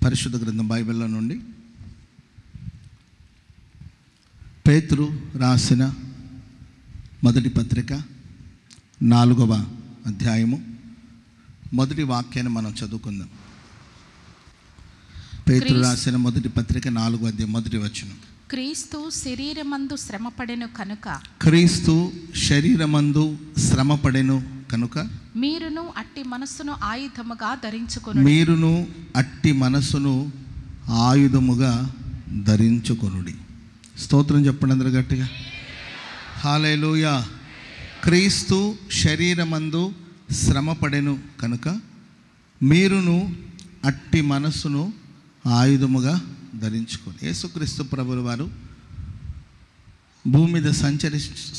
పరిశుద్ధ గ్రంథం బైబిల్లో నుండి పేతురు రాసిన మొదటి పత్రిక 4వ అధ్యాయము మొదటి వాక్యాన్ని మనం చదువుకుందాం. పేతురు రాసిన మొదటి పత్రిక 4వ అధ్యాయం మొదటి వచనం. క్రీస్తు శరీరమందు శ్రమపడెను కనుక, క్రీస్తు శరీరమందు శ్రమపడెను కనుక మీరును అట్టి మనస్సును ఆయుధముగా ధరించుకొనుడి. మీరును అట్టి మనస్సును ఆయుధముగా ధరించుకొనుడి. స్తోత్రం చెప్పండి అందరూ గట్టిగా. హల్లెలూయా. క్రీస్తు శరీరమందు శ్రమపడెను కనుక మీరును అట్టి మనస్సును ఆయుధముగా ధరించుకొని. యేసుక్రీస్తు ప్రభుల వారు భూమి మీద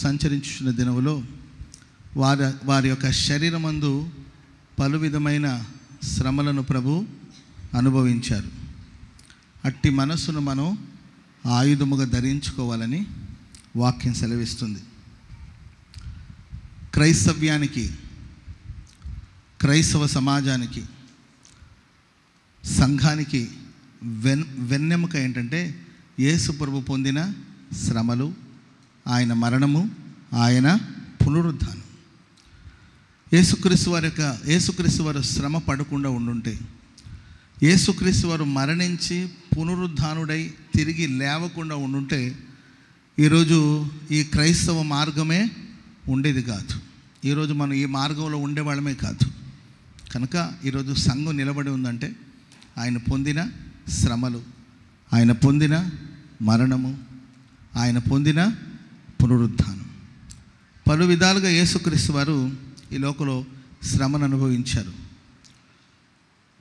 సంచరించుచున్న దినములో వారి యొక్క శరీరమందు పలు విధమైన శ్రమలను ప్రభు అనుభవించారు. అట్టి మనస్సును మనం ఆయుధముగా ధరించుకోవాలని వాక్యం సెలవిస్తుంది. క్రైస్తవ్యానికి, క్రైస్తవ సమాజానికి, సంఘానికి వెన్నెముక ఏంటంటే యేసు ప్రభు పొందిన శ్రమలు, ఆయన మరణము, ఆయన పునరుద్ధానం. యేసుక్రీస్తు వారు శ్రమ పడకుండా ఉండుంటే, యేసుక్రీస్తు వారు మరణించి పునరుద్ధానుడై తిరిగి లేవకుండా ఉండుంటే ఈరోజు ఈ క్రైస్తవ మార్గమే ఉండేది కాదు. ఈరోజు మనం ఈ మార్గంలో ఉండేవాళ్ళమే కాదు. కనుక ఈరోజు సంఘం నిలబడి ఉందంటే ఆయన పొందిన శ్రమలు, ఆయన పొందిన మరణము, ఆయన పొందిన పునరుద్ధానం. పలు విధాలుగా యేసుక్రీస్తు వారు ఈ లోకంలో శ్రమను అనుభవించారు.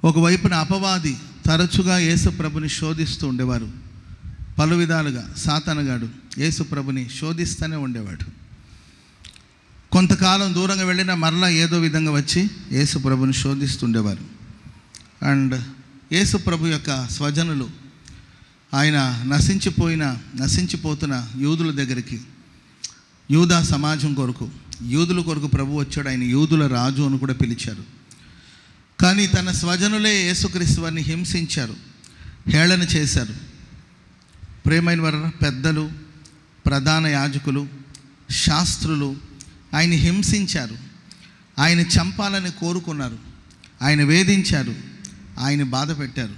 ఒకవైపున అపవాది తరచుగా యేసు ప్రభుని శోధిస్తూ ఉండేవారు. పలు విధాలుగా సాతానుగాడు యేసు ప్రభుని శోధిస్తూనే ఉండేవాడు. కొంతకాలం దూరంగా వెళ్ళినా మరలా ఏదో విధంగా వచ్చి యేసు ప్రభుని శోధిస్తుండేవారు. అండ్ యేసు ప్రభు యొక్క స్వజనులు, ఆయన నశించిపోతున్న యూదుల దగ్గరికి, యూదా సమాజం కొరకు, యూదుల కొరకు ప్రభు వచ్చాడు. ఆయన యూదుల రాజు అని కూడా పిలిచారు. కానీ తన స్వజనులే యేసుక్రీస్తు వారిని హింసించారు, హేళన చేశారు. ప్రియమైన వారు, పెద్దలు, ప్రధాన యాజకులు, శాస్త్రులు ఆయన హింసించారు, ఆయన చంపాలని కోరుకున్నారు, ఆయన వేధించారు, ఆయన బాధ పెట్టారు.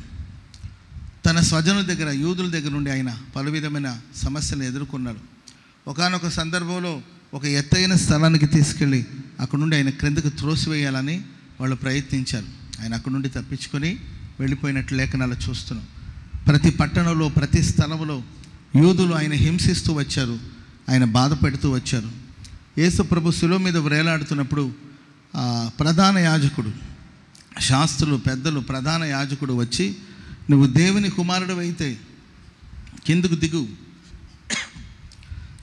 తన స్వజనుల దగ్గర, యూదుల దగ్గర నుండి ఆయన పలు విధమైన సమస్యలు ఎదుర్కొన్నారు. ఒకానొక సందర్భంలో ఒక ఎత్తైన స్థలానికి తీసుకెళ్ళి అక్కడ నుండి ఆయన క్రిందకు త్రోసివేయాలని వాళ్ళు ప్రయత్నించారు. ఆయన అక్కడ నుండి తప్పించుకొని వెళ్ళిపోయినట్లు లేఖనాలు చూస్తున్నాం. ప్రతి పట్టణంలో, ప్రతి స్థలంలో యూదులు ఆయన హింసిస్తూ వచ్చారు, ఆయన బాధ పెడుతూ వచ్చారు. యేసు ప్రభు శిలువ మీద వ్రేలాడుతున్నప్పుడు ప్రధాన యాజకుడు, శాస్త్రులు, పెద్దలు, ప్రధాన యాజకుడు వచ్చి, నువ్వు దేవుని కుమారుడు అయితే కిందకు దిగు,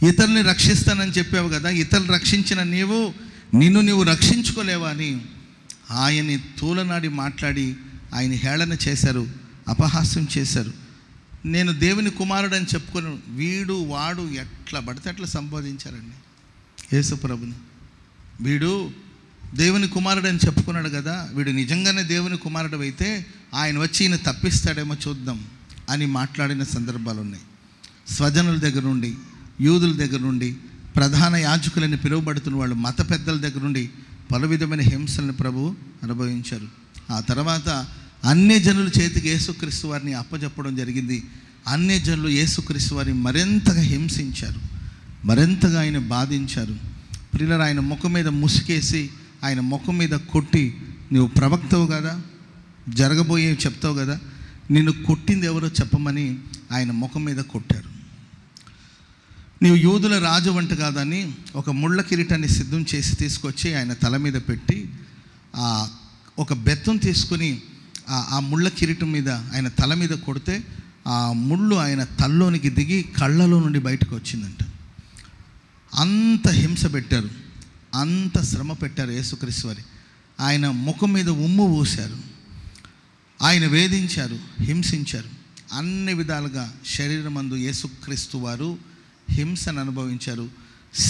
ఇతరుల్ని రక్షిస్తానని చెప్పావు కదా, ఇతరులు రక్షించిన నిన్ను నీవు రక్షించుకోలేవా అని ఆయన్ని తూలనాడి మాట్లాడి ఆయన హేళన చేశారు, అపహాస్యం చేశారు. నేను దేవుని కుమారుడు అని చెప్పుకొని వాడు ఎట్లా పడితే అట్లా సంబోధించారండి యేసు ప్రభుని. వీడు దేవుని కుమారుడు అని చెప్పుకున్నాడు కదా, వీడు నిజంగానే దేవుని కుమారుడు అయితే ఆయన వచ్చి ఈయన తప్పిస్తాడేమో చూద్దాం అని మాట్లాడిన సందర్భాలు ఉన్నాయి. స్వజనుల దగ్గర నుండి, యూదుల దగ్గర నుండి, ప్రధాన యాజకులని పిలువబడుతున్న వాళ్ళు, మత పెద్దల దగ్గర నుండి పలు విధమైన హింసలను ప్రభు అనుభవించారు. ఆ తర్వాత అన్యజనుల చేతికి యేసుక్రీస్తు వారిని అప్పచెప్పడం జరిగింది. అన్యజనులు యేసుక్రీస్తు వారిని మరింతగా హింసించారు, మరింతగా ఆయన బాధించారు. ప్రియులారా, ఆయన ముఖం మీద ముసుకేసి, ఆయన ముఖం మీద కొట్టి, నువ్వు ప్రవక్తవు కదా, జరగబోయే చెప్తావు కదా, నిన్ను కొట్టింది ఎవరో చెప్పమని ఆయన ముఖం మీద కొట్టారు. నీవు యూదుల రాజు వంట కాదని ఒక ముళ్ళ కిరీటాన్ని సిద్ధం చేసి తీసుకొచ్చి ఆయన తల మీద పెట్టి, ఒక బెత్తం తీసుకుని ఆ ముళ్ళ కిరీటం మీద ఆయన తల మీద కొడితే ఆ ముళ్ళు ఆయన తల్లోనికి దిగి కళ్ళలో నుండి బయటకు వచ్చిందంట. అంత హింస పెట్టారు, అంత శ్రమ పెట్టారు యేసుక్రీస్తు వారి. ఆయన ముఖం మీద ఉమ్ము పూశారు, ఆయన వేధించారు, హింసించారు. అన్ని విధాలుగా శరీరమందు యేసుక్రీస్తు వారు హింసను అనుభవించారు,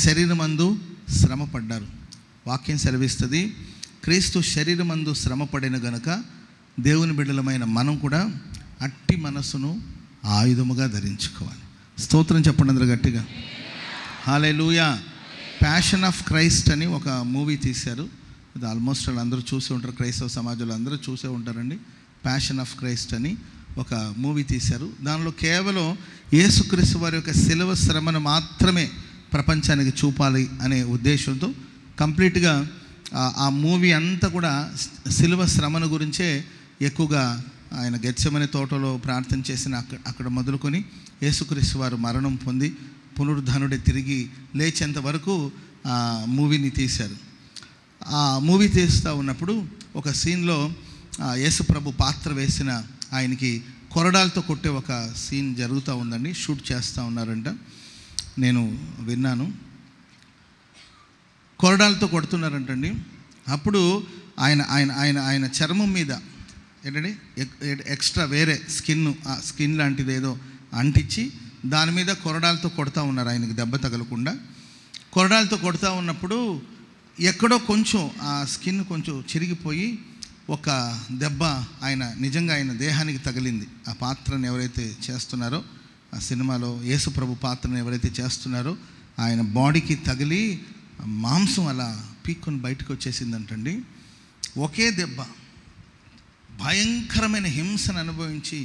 శరీరమందు శ్రమ పడ్డారు. వాక్యం సెలవిస్తుంది, క్రీస్తు శరీరమందు శ్రమ పడిన గనుక దేవుని బిడ్డలమైన మనం కూడా అట్టి మనసును ఆయుధముగా ధరించుకోవాలి. స్తోత్రం చెప్పండి అందరూ గట్టిగా. హల్లెలూయా. ప్యాషన్ ఆఫ్ క్రైస్ట్ అని ఒక మూవీ తీశారు. ఇది ఆల్మోస్ట్ వాళ్ళు అందరూ చూసే ఉంటారు, క్రైస్తవ సమాజంలో అందరూ చూసే ఉంటారండి. ప్యాషన్ ఆఫ్ క్రైస్ట్ అని ఒక మూవీ తీశారు. దానిలో కేవలం యేసుక్రీస్తు వారి యొక్క శిలువ శ్రమను మాత్రమే ప్రపంచానికి చూపాలి అనే ఉద్దేశంతో కంప్లీట్గా ఆ మూవీ అంతా కూడా శిలువ శ్రమను గురించే ఎక్కువగా ఆయన గెత్సెమనే తోటలో ప్రార్థన చేసిన అక్కడ మొదలుకొని యేసుక్రీస్తు వారు మరణం పొంది పునరుద్ధానుడే తిరిగి లేచేంత వరకు ఆ మూవీని తీశారు. ఆ మూవీ తీస్తూ ఉన్నప్పుడు ఒక సీన్లో యేసు ప్రభు పాత్ర వేసిన ఆయనకి కొరడాలతో కొట్టే ఒక సీన్ జరుగుతూ ఉందండి. షూట్ చేస్తూ ఉన్నారంట, నేను విన్నాను. కొరడాలతో కొడుతున్నారంటండి. అప్పుడు ఆయన ఆయన ఆయన ఆయన చర్మం మీద ఏంటండి ఎక్స్ట్రా వేరే స్కిన్ లాంటిది ఏదో అంటించి దాని మీద కొరడాలతో కొడతా ఉన్నారు, ఆయనకి దెబ్బ తగలకుండా. కొరడాలతో కొడతా ఉన్నప్పుడు ఎక్కడో కొంచెం ఆ స్కిన్ కొంచెం చిరిగిపోయి ఒక దెబ్బ నిజంగా ఆయన దేహానికి తగిలింది. ఆ పాత్రను ఎవరైతే చేస్తున్నారో, ఆ సినిమాలో యేసు ప్రభు పాత్రను ఎవరైతే చేస్తున్నారో ఆయన బాడీకి తగిలి మాంసం అలా పీక్కొని బయటకు వచ్చేసిందంటండి. ఒకే దెబ్బ భయంకరమైన హింసను అనుభవించి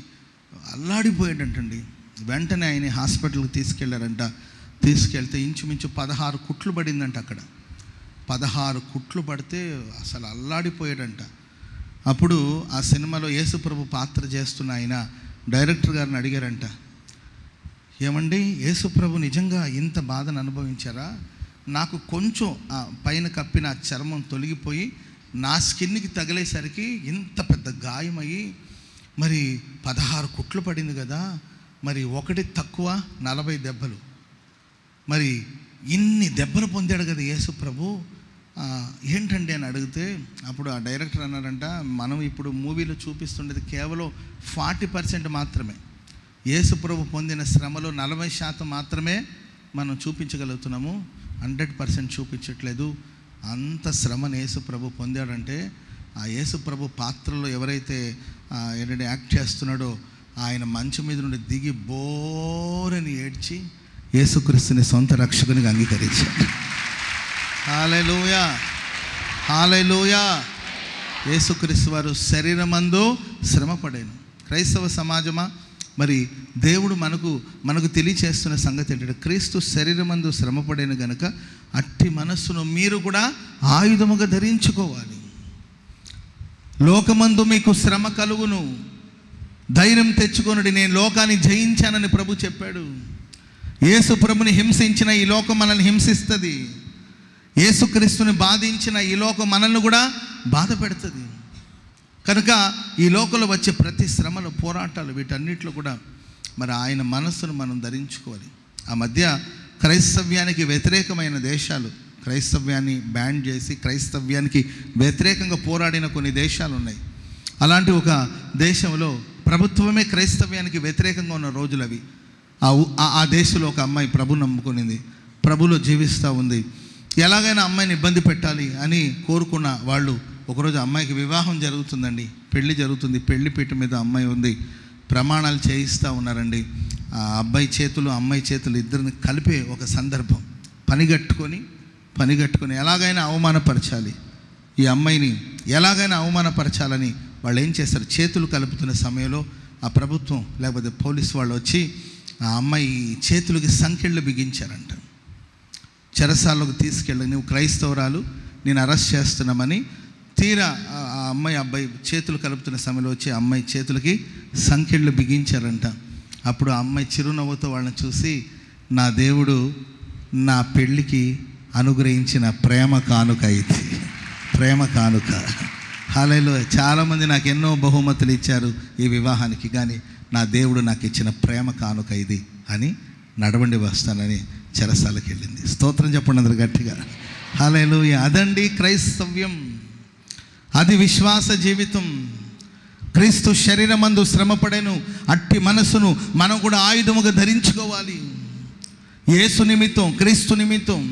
అల్లాడిపోయాడంటండి. వెంటనే ఆయన హాస్పిటల్కి తీసుకెళ్లారంట. తీసుకెళ్తే ఇంచుమించు 16 కుట్లు పడిందంట. అక్కడ 16 కుట్లు పడితే అసలు అల్లాడిపోయాడంట. అప్పుడు ఆ సినిమాలో యేసు ప్రభు పాత్ర చేస్తున్న ఆయన డైరెక్టర్ గారిని అడిగారంట, ఏమండి యేసు ప్రభు నిజంగా ఇంత బాధను అనుభవించారా? నాకు కొంచెం పైన కప్పిన చర్మం తొలగిపోయి నా స్కిన్కి తగిలేసరికి ఇంత పెద్ద గాయమయ్యి మరి 16 కుట్లు పడింది కదా, మరి ఒకటి తక్కువ 40 దెబ్బలు, మరి ఇన్ని దెబ్బలు పొందాడు కదా యేసు ప్రభు, ఏంటండి అని అడిగితే అప్పుడు ఆ డైరెక్టర్ అన్నారంట, మనం ఇప్పుడు మూవీలో చూపిస్తుండేది కేవలం 40% మాత్రమే. యేసు ప్రభు పొందిన శ్రమలో 40% మాత్రమే మనం చూపించగలుగుతున్నాము, 100% చూపించట్లేదు. అంత శ్రమను యేసు ప్రభు పొందాడంటే ఆ యేసు ప్రభు పాత్రలో ఎవరైతే ఏంటంటే యాక్ట్ చేస్తున్నాడో ఆయన మంచం మీద నుండి దిగి బోరని ఏడ్చి యేసుక్రీస్తుని సొంత రక్షకునిగా అంగీకరించాడు. హల్లెలూయా, హల్లెలూయా. యేసుక్రీస్తు వారు శరీరమందు శ్రమపడాను. క్రైస్తవ సమాజమా, మరి దేవుడు మనకు తెలియచేస్తున్న సంగతి ఏంటంటే క్రీస్తు శరీరమందు శ్రమపడాను గనుక అట్టి మనస్సును మీరు కూడా ఆయుధముగా ధరించుకోవాలి. లోకమందు మీకు శ్రమ కలుగును, ధైర్యం తెచ్చుకొనుడి, నేను లోకాన్ని జయించానని ప్రభు చెప్పాడు. యేసు ప్రభుని హింసించిన ఈ లోకం మనల్ని హింసిస్తుంది. యేసుక్రీస్తుని బాధించిన ఈ లోకం మనల్ని కూడా బాధ పెడుతుంది. కనుక ఈ లోకంలో వచ్చే ప్రతి శ్రమలు, పోరాటాలు, వీటన్నిటిలో కూడా మరి ఆయన మనస్సును మనం ధరించుకోవాలి. ఆ మధ్య క్రైస్తవ్యానికి వ్యతిరేకమైన దేశాలు క్రైస్తవ్యాన్ని బ్యాన్ చేసి క్రైస్తవ్యానికి వ్యతిరేకంగా పోరాడిన కొన్ని దేశాలు ఉన్నాయి. అలాంటి ఒక దేశంలో ప్రభుత్వమే క్రైస్తవ్యానికి వ్యతిరేకంగా ఉన్న రోజులు అవి. ఆ దేశంలో ఒక అమ్మాయి ప్రభు నమ్ముకునింది, ప్రభులో జీవిస్తూ ఉంది. ఎలాగైనా అమ్మాయిని ఇబ్బంది పెట్టాలి అని కోరుకున్న వాళ్ళు ఒకరోజు అమ్మాయికి వివాహం జరుగుతుందండి, పెళ్లి జరుగుతుంది. పెళ్లి పీట మీద అమ్మాయి ఉంది, ప్రమాణాలు చేయిస్తూ ఉన్నారండి. ఆ అబ్బాయి చేతులు అమ్మాయి చేతులు ఇద్దరిని కలిపే ఒక సందర్భం. పనిగట్టుకొని ఎలాగైనా అవమానపరచాలి, ఈ అమ్మాయిని ఎలాగైనా అవమానపరచాలని వాళ్ళు ఏం చేస్తారు, చేతులు కలుపుతున్న సమయంలో ఆ ప్రభుత్వం లేకపోతే పోలీసు వాళ్ళు వచ్చి ఆ అమ్మాయి చేతులకి సంకెళ్ళు బిగించారంట. చెరసాలకు తీసుకెళ్ళి నువ్వు క్రైస్తవురాలు, నేను అరెస్ట్ చేస్తున్నామని తీరా ఆ అబ్బాయి చేతులు కలుపుతున్న సమయంలో వచ్చి అమ్మాయి చేతులకి సంకెళ్ళు బిగించారంట. అప్పుడు ఆ అమ్మాయి చిరునవ్వుతో వాళ్ళని చూసి, నా దేవుడు నా పెళ్ళికి అనుగ్రహించిన ప్రేమ కానుక ఇది, ప్రేమ కానుక. హల్లెలూయా. చాలామంది నాకు ఎన్నో బహుమతులు ఇచ్చారు ఈ వివాహానికి, కానీ నా దేవుడు నాకు ఇచ్చిన ప్రేమ కానుక ఇది అని నడవండి వస్తానని చెరసాలకు వెళ్ళింది. స్తోత్రం చెప్పండి అందరు గట్టిగా. హల్లెలూయా. అదండి క్రైస్తవ్యం, అది విశ్వాస జీవితం. క్రీస్తు శరీరమందు శ్రమపడెను, అట్టి మనసును మనం కూడా ఆయుధముగా ధరించుకోవాలి. యేసు నిమిత్తం, క్రీస్తు నిమిత్తం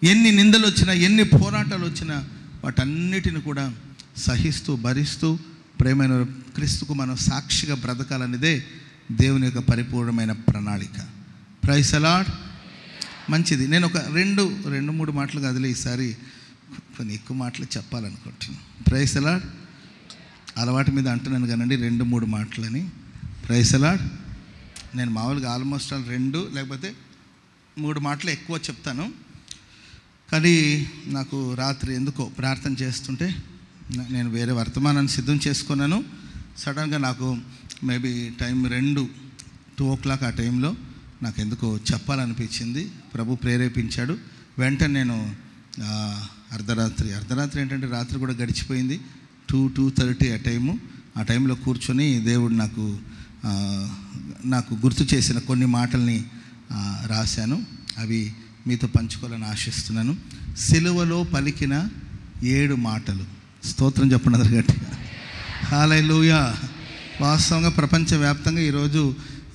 ఎన్ని నిందలు వచ్చినా, ఎన్ని పోరాటాలు వచ్చినా వాటన్నిటిని కూడా సహిస్తూ భరిస్తూ ప్రేమైన క్రీస్తుకు మనం సాక్షిగా బ్రతకాలనేదే దేవుని యొక్క పరిపూర్ణమైన ప్రణాళిక. Praise the lord. మంచిది. నేను ఒక రెండు మూడు మాటలు కదిలే ఈసారి కొన్ని ఎక్కువ మాటలు చెప్పాలనుకుంటున్నాను. Praise the lord. అలవాటు మీద అంటున్నాను కానండి 2-3 మాటలని. Praise the lord. నేను మామూలుగా ఆల్మోస్ట్ 2 లేకపోతే 3 మాటలు ఎక్కువ చెప్తాను. కానీ నాకు రాత్రి ఎందుకో ప్రార్థన చేస్తుంటే నేను వేరే వర్తమానాన్ని సిద్ధం చేసుకున్నాను. సడన్గా నాకు మేబీ టైం 2 o'clock ఆ టైంలో నాకు ఎందుకో చెప్పాలనిపించింది. ప్రభు ప్రేరేపించాడు. వెంటనే నేను అర్ధరాత్రి ఏంటంటే రాత్రి కూడా గడిచిపోయింది. 2:30 ఆ టైంలో కూర్చొని దేవుడు నాకు గుర్తు చేసిన కొన్ని మాటల్ని రాశాను. అవి మీతో పంచుకోవాలని ఆశిస్తున్నాను. సిలువలో పలికిన 7 మాటలు. స్తోత్రం చెప్పండి అందరు గట్టిగా. హల్లెలూయా. వాస్తవంగా ప్రపంచవ్యాప్తంగా ఈరోజు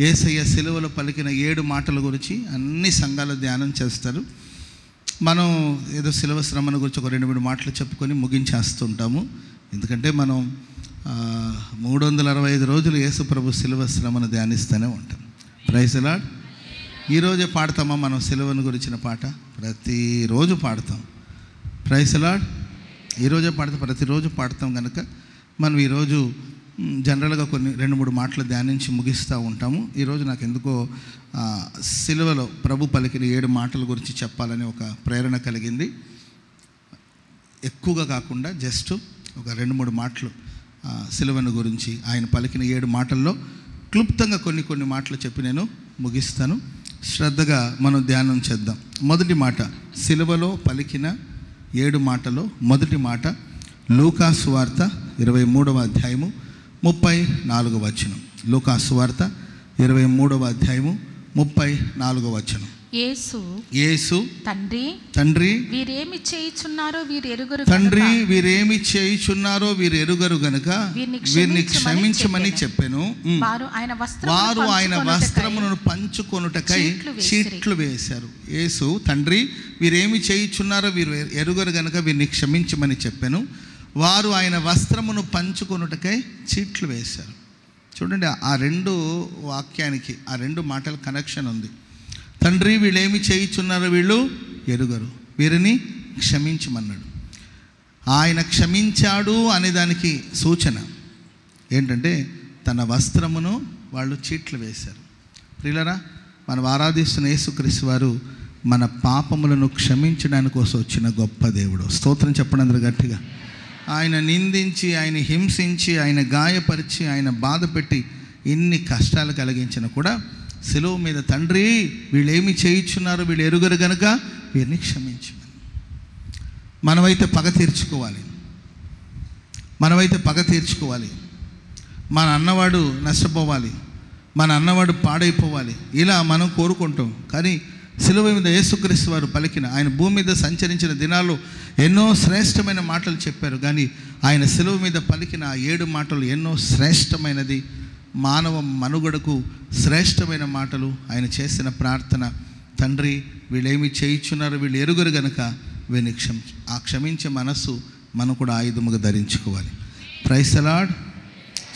యేసయ్య సిలువలో పలికిన 7 మాటల గురించి అన్ని సంఘాలు ధ్యానం చేస్తారు. మనం ఏదో సిలువ శ్రమను గురించి ఒక 2-3 మాటలు చెప్పుకొని ముగించేస్తుంటాము. ఎందుకంటే మనం 365 రోజులు యేసు ప్రభు సిలువ శ్రమను ధ్యానిస్తూనే ఉంటాం. Praise the lord. ఈరోజే పాడతామా మనం సిలువను గురించిన పాట? ప్రతిరోజు పాడతాం. Praise the lord. ఈరోజే పాడతాం, ప్రతిరోజు పాడతాం. కనుక మనం ఈరోజు జనరల్గా కొన్ని 2-3 మాటలు ధ్యానించి ముగిస్తూ ఉంటాము. ఈరోజు నాకు ఎందుకో సిలువలో ప్రభు పలికిన 7 మాటల గురించి చెప్పాలని ఒక ప్రేరణ కలిగింది. ఎక్కువగా కాకుండా జస్ట్ ఒక 2-3 మాటలు సిలువను గురించి ఆయన పలికిన 7 మాటల్లో క్లుప్తంగా కొన్ని మాటలు చెప్పి నేను ముగిస్తాను. శ్రద్ధగా మనం ధ్యానం చేద్దాం. మొదటి మాట, సిలువలో పలికిన 7 మాటలో మొదటి మాట లూకా సువార్త 23వ అధ్యాయము 34వ వచనం. లూకా సువార్త 23వ అధ్యాయము 34వ వచనం. యేసు తండ్రి వీరేమి చేయుచున్నారో వీరు ఎరుగరు గనుక వీరిని క్షమించమని చెప్పెను. వారు ఆయన వస్త్రములను పంచుకొనుటకై చీట్లు వేశారు. యేసు తండ్రి వీరేమి చేయుచున్నారో వీరు ఎరుగరు గనుక వీరిని క్షమించమని చెప్పెను. వారు ఆయన వస్త్రమును పంచుకొనుటకై చీట్లు వేశారు. చూడండి, ఆ 2 వాక్యానికి ఆ 2 మాటల కనెక్షన్ ఉంది. తండ్రి వీళ్ళేమి చేయుచున్నారో వీళ్ళు ఎరుగరు, వీరిని క్షమించమన్నాడు. ఆయన క్షమించాడు అనేదానికి సూచన ఏంటంటే తన వస్త్రమును వాళ్ళు చీట్లు వేశారు. ప్రియులారా, మనం ఆరాధిస్తున్న యేసుక్రీస్తు వారు మన పాపములను క్షమించడానికి కోసం వచ్చిన గొప్ప దేవుడు. స్తోత్రం చెప్పండి అందరూ గట్టిగా. ఆయన నిందించి, ఆయన హింసించి, ఆయన గాయపరిచి, ఆయన బాధ పెట్టి ఇన్ని కష్టాలు కలిగించిన కూడా సిలువ మీద తండ్రి వీళ్ళేమి చేయుచున్నారో వీళ్ళు ఎరుగరు గనుక వీరిని క్షమించమని. మనమైతే పగ తీర్చుకోవాలి. మన అన్నవాడు నష్టపోవాలి, మన అన్నవాడు పాడైపోవాలి, ఇలా మనం కోరుకుంటాం. కానీ సిలువ మీద యేసుక్రీస్తు వారు పలికిన, ఆయన భూమి మీద సంచరించిన దినాల్లో ఎన్నో శ్రేష్టమైన మాటలు చెప్పారు. కానీ ఆయన సిలువ మీద పలికిన ఆ 7 మాటలు ఎన్నో శ్రేష్టమైనది. మానవ మనుగడకు శ్రేష్టమైన మాటలు. ఆయన చేసిన ప్రార్థన, తండ్రి వీళ్ళేమి చేయుచున్నారో వీళ్ళు ఎరుగరు గనుక వీరిని ఆ క్షమించే మనస్సు మనం కూడా ఆయుధముగా ధరించుకోవాలి. Praise the lord.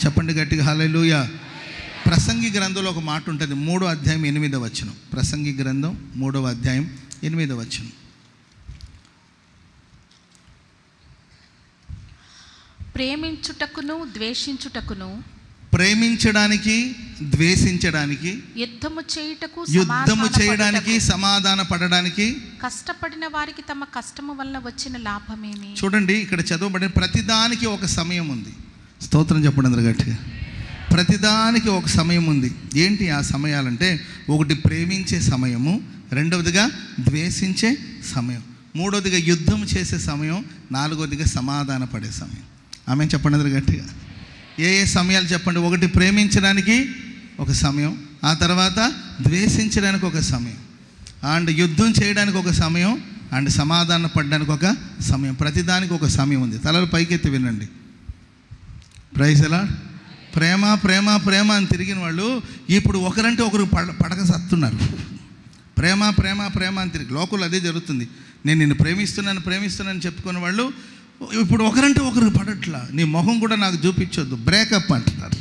చెప్పండి గట్టిగా హల్లెలూయా. ప్రసంగి గ్రంథంలో ఒక మాట ఉంటుంది, 3వ అధ్యాయం 8వ వచనం. ప్రసంగి గ్రంథం 3వ అధ్యాయం 8వ వచనం. ప్రేమించడానికి ద్వేషించడానికి యుద్ధము చేయడానికి సమాధాన పడడానికి కష్టపడిన వారికి తమ కష్టము వల్ల వచ్చిన లాభమేమి. చూడండి, ఇక్కడ చదవబడిన ప్రతిదానికి ఒక సమయం ఉంది. స్తోత్రం చెప్పండి అందరూ గట్టిగా. ప్రతిదానికి ఒక సమయం ఉంది. ఏంటి ఆ సమయాలంటే, ఒకటి ప్రేమించే సమయము, రెండవదిగా ద్వేషించే సమయం, మూడవదిగా యుద్ధం చేసే సమయం, నాలుగవదిగా సమాధాన పడే సమయం. ఆమె చెప్పండి అందరూ గట్టిగా. ఏ సమయాలు చెప్పండి? ఒకటి ప్రేమించడానికి ఒక సమయం, ఆ తర్వాత ద్వేషించడానికి ఒక సమయం, అండ్ యుద్ధం చేయడానికి ఒక సమయం, అండ్ సమాధాన పడడానికి ఒక సమయం. ప్రతిదానికి ఒక సమయం ఉంది. తలలు పైకెత్తి వినండి. Praise the lord. ప్రేమ ప్రేమ ప్రేమ అని తిరిగిన వాళ్ళు ఇప్పుడు ఒకరంటే ఒకరు పడక సత్తున్నారు. ప్రేమ ప్రేమ ప్రేమ అని తిరిగి లోకంలో అదే జరుగుతుంది. నేను నిన్ను ప్రేమిస్తున్నాను చెప్పుకున్న వాళ్ళు ఇప్పుడు ఒకరంటే ఒకరికి పడట్లా, నీ మొహం కూడా నాకు చూపించొద్దు, బ్రేకప్ అంటున్నారు.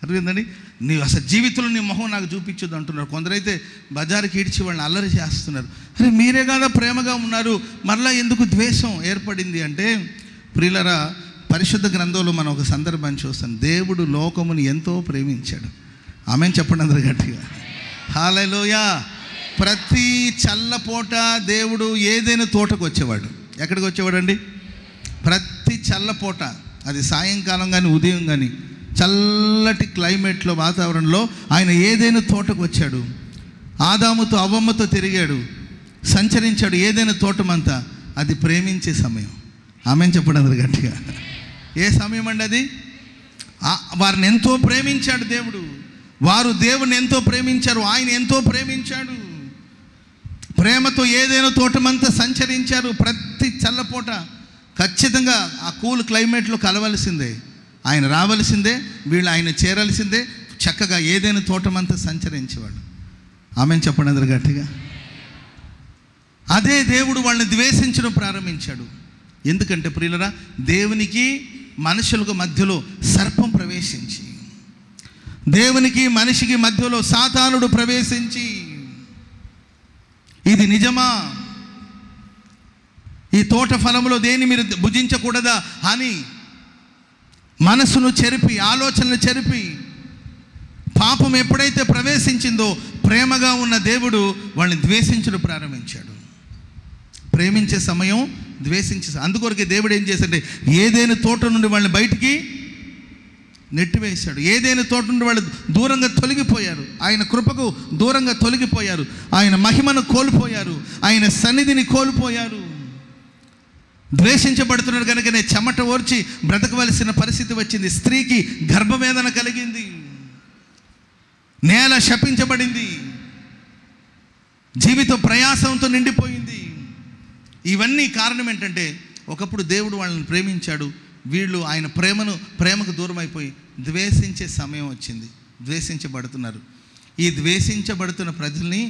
అర్థమైందండి? నీ అసలు జీవితంలో నీ మొహం నాకు చూపించొద్దు అంటున్నారు. కొందరైతే బజారుకి ఈడ్చి వాళ్ళని అల్లరి చేస్తున్నారు. అరే మీరే కదా ప్రేమగా ఉన్నారు, మరలా ఎందుకు ద్వేషం ఏర్పడింది అంటే, ప్రియులరా, పరిశుద్ధ గ్రంథంలో మనం ఒక సందర్భాన్ని చూస్తాం. దేవుడు లోకముని ఎంతో ప్రేమించాడు. ఆమేన్ చెప్పండి అందరు గట్టిగా. హల్లెలూయా. ప్రతి చల్లపూట దేవుడు ఏదైనా తోటకు వచ్చేవాడు. ఎక్కడికి వచ్చేవాడండి? ప్రతి చల్లపూట, అది సాయంకాలం కానీ ఉదయం కానీ, చల్లటి క్లైమేట్లో, వాతావరణంలో ఆయన ఏదైనా తోటకు వచ్చాడు. ఆదాముతో అవ్వమ్మతో తిరిగాడు, సంచరించాడు ఏదైనా తోటమంతా. అది ప్రేమించే సమయం. ఆమేన్ చెప్పండి అందరు గట్టిగా. ఏ సమయం అండి అది? వారిని ఎంతో ప్రేమించాడు దేవుడు. వారు దేవుని ఎంతో ప్రేమించారు, ఆయన ఎంతో ప్రేమించాడు. ప్రేమతో ఏదైనా తోటమంతా సంచరించారు. ప్రతి చల్లపూట ఖచ్చితంగా ఆ కూల్ క్లైమేట్లో కలవలసిందే, ఆయన రావలసిందే, వీళ్ళు ఆయన చేరాల్సిందే. చక్కగా ఏదైనా తోటమంతా సంచరించేవాడు. ఆమేన్ చెప్పండి అందరు గట్టిగా. అదే దేవుడు వాళ్ళని ద్వేషించడం ప్రారంభించాడు. ఎందుకంటే ప్రియులరా, దేవునికి మనుషులకు మధ్యలో సర్పం ప్రవేశించి, దేవునికి మనిషికి మధ్యలో సాతానుడు ప్రవేశించి, ఇది నిజమా, ఈ తోట ఫలములో దేని మీరు భుజించకూడదా అని మనసును చెరిపి, ఆలోచనలు చెరిపి, పాపం ఎప్పుడైతే ప్రవేశించిందో ప్రేమగా ఉన్న దేవుడు వాళ్ళని ద్వేషించడం ప్రారంభించాడు. ప్రేమించే సమయం ద్వేషించే, అందుకొరకే దేవుడు ఏం చేశాడంటే ఏదైనా తోట నుండి వాళ్ళని బయటికి నెట్టివేశాడు. ఏదైనా తోట నుండి వాళ్ళు దూరంగా తొలగిపోయారు, ఆయన కృపకు దూరంగా తొలగిపోయారు, ఆయన మహిమను కోల్పోయారు, ఆయన సన్నిధిని కోల్పోయారు. ద్వేషించబడుతున్నారు కనుకనే చెమట ఓర్చి బ్రతకవలసిన పరిస్థితి వచ్చింది. స్త్రీకి గర్భవేదన కలిగింది, నేల శపించబడింది, జీవితం ప్రయాసంతో నిండిపోయింది. ఇవన్నీ కారణం ఏంటంటే, ఒకప్పుడు దేవుడు వాళ్ళని ప్రేమించాడు, వీళ్ళు ఆయన ప్రేమకు దూరం అయిపోయి ద్వేషించే సమయం వచ్చింది, ద్వేషించబడుతున్నారు. ఈ ద్వేషించబడుతున్న ప్రజల్ని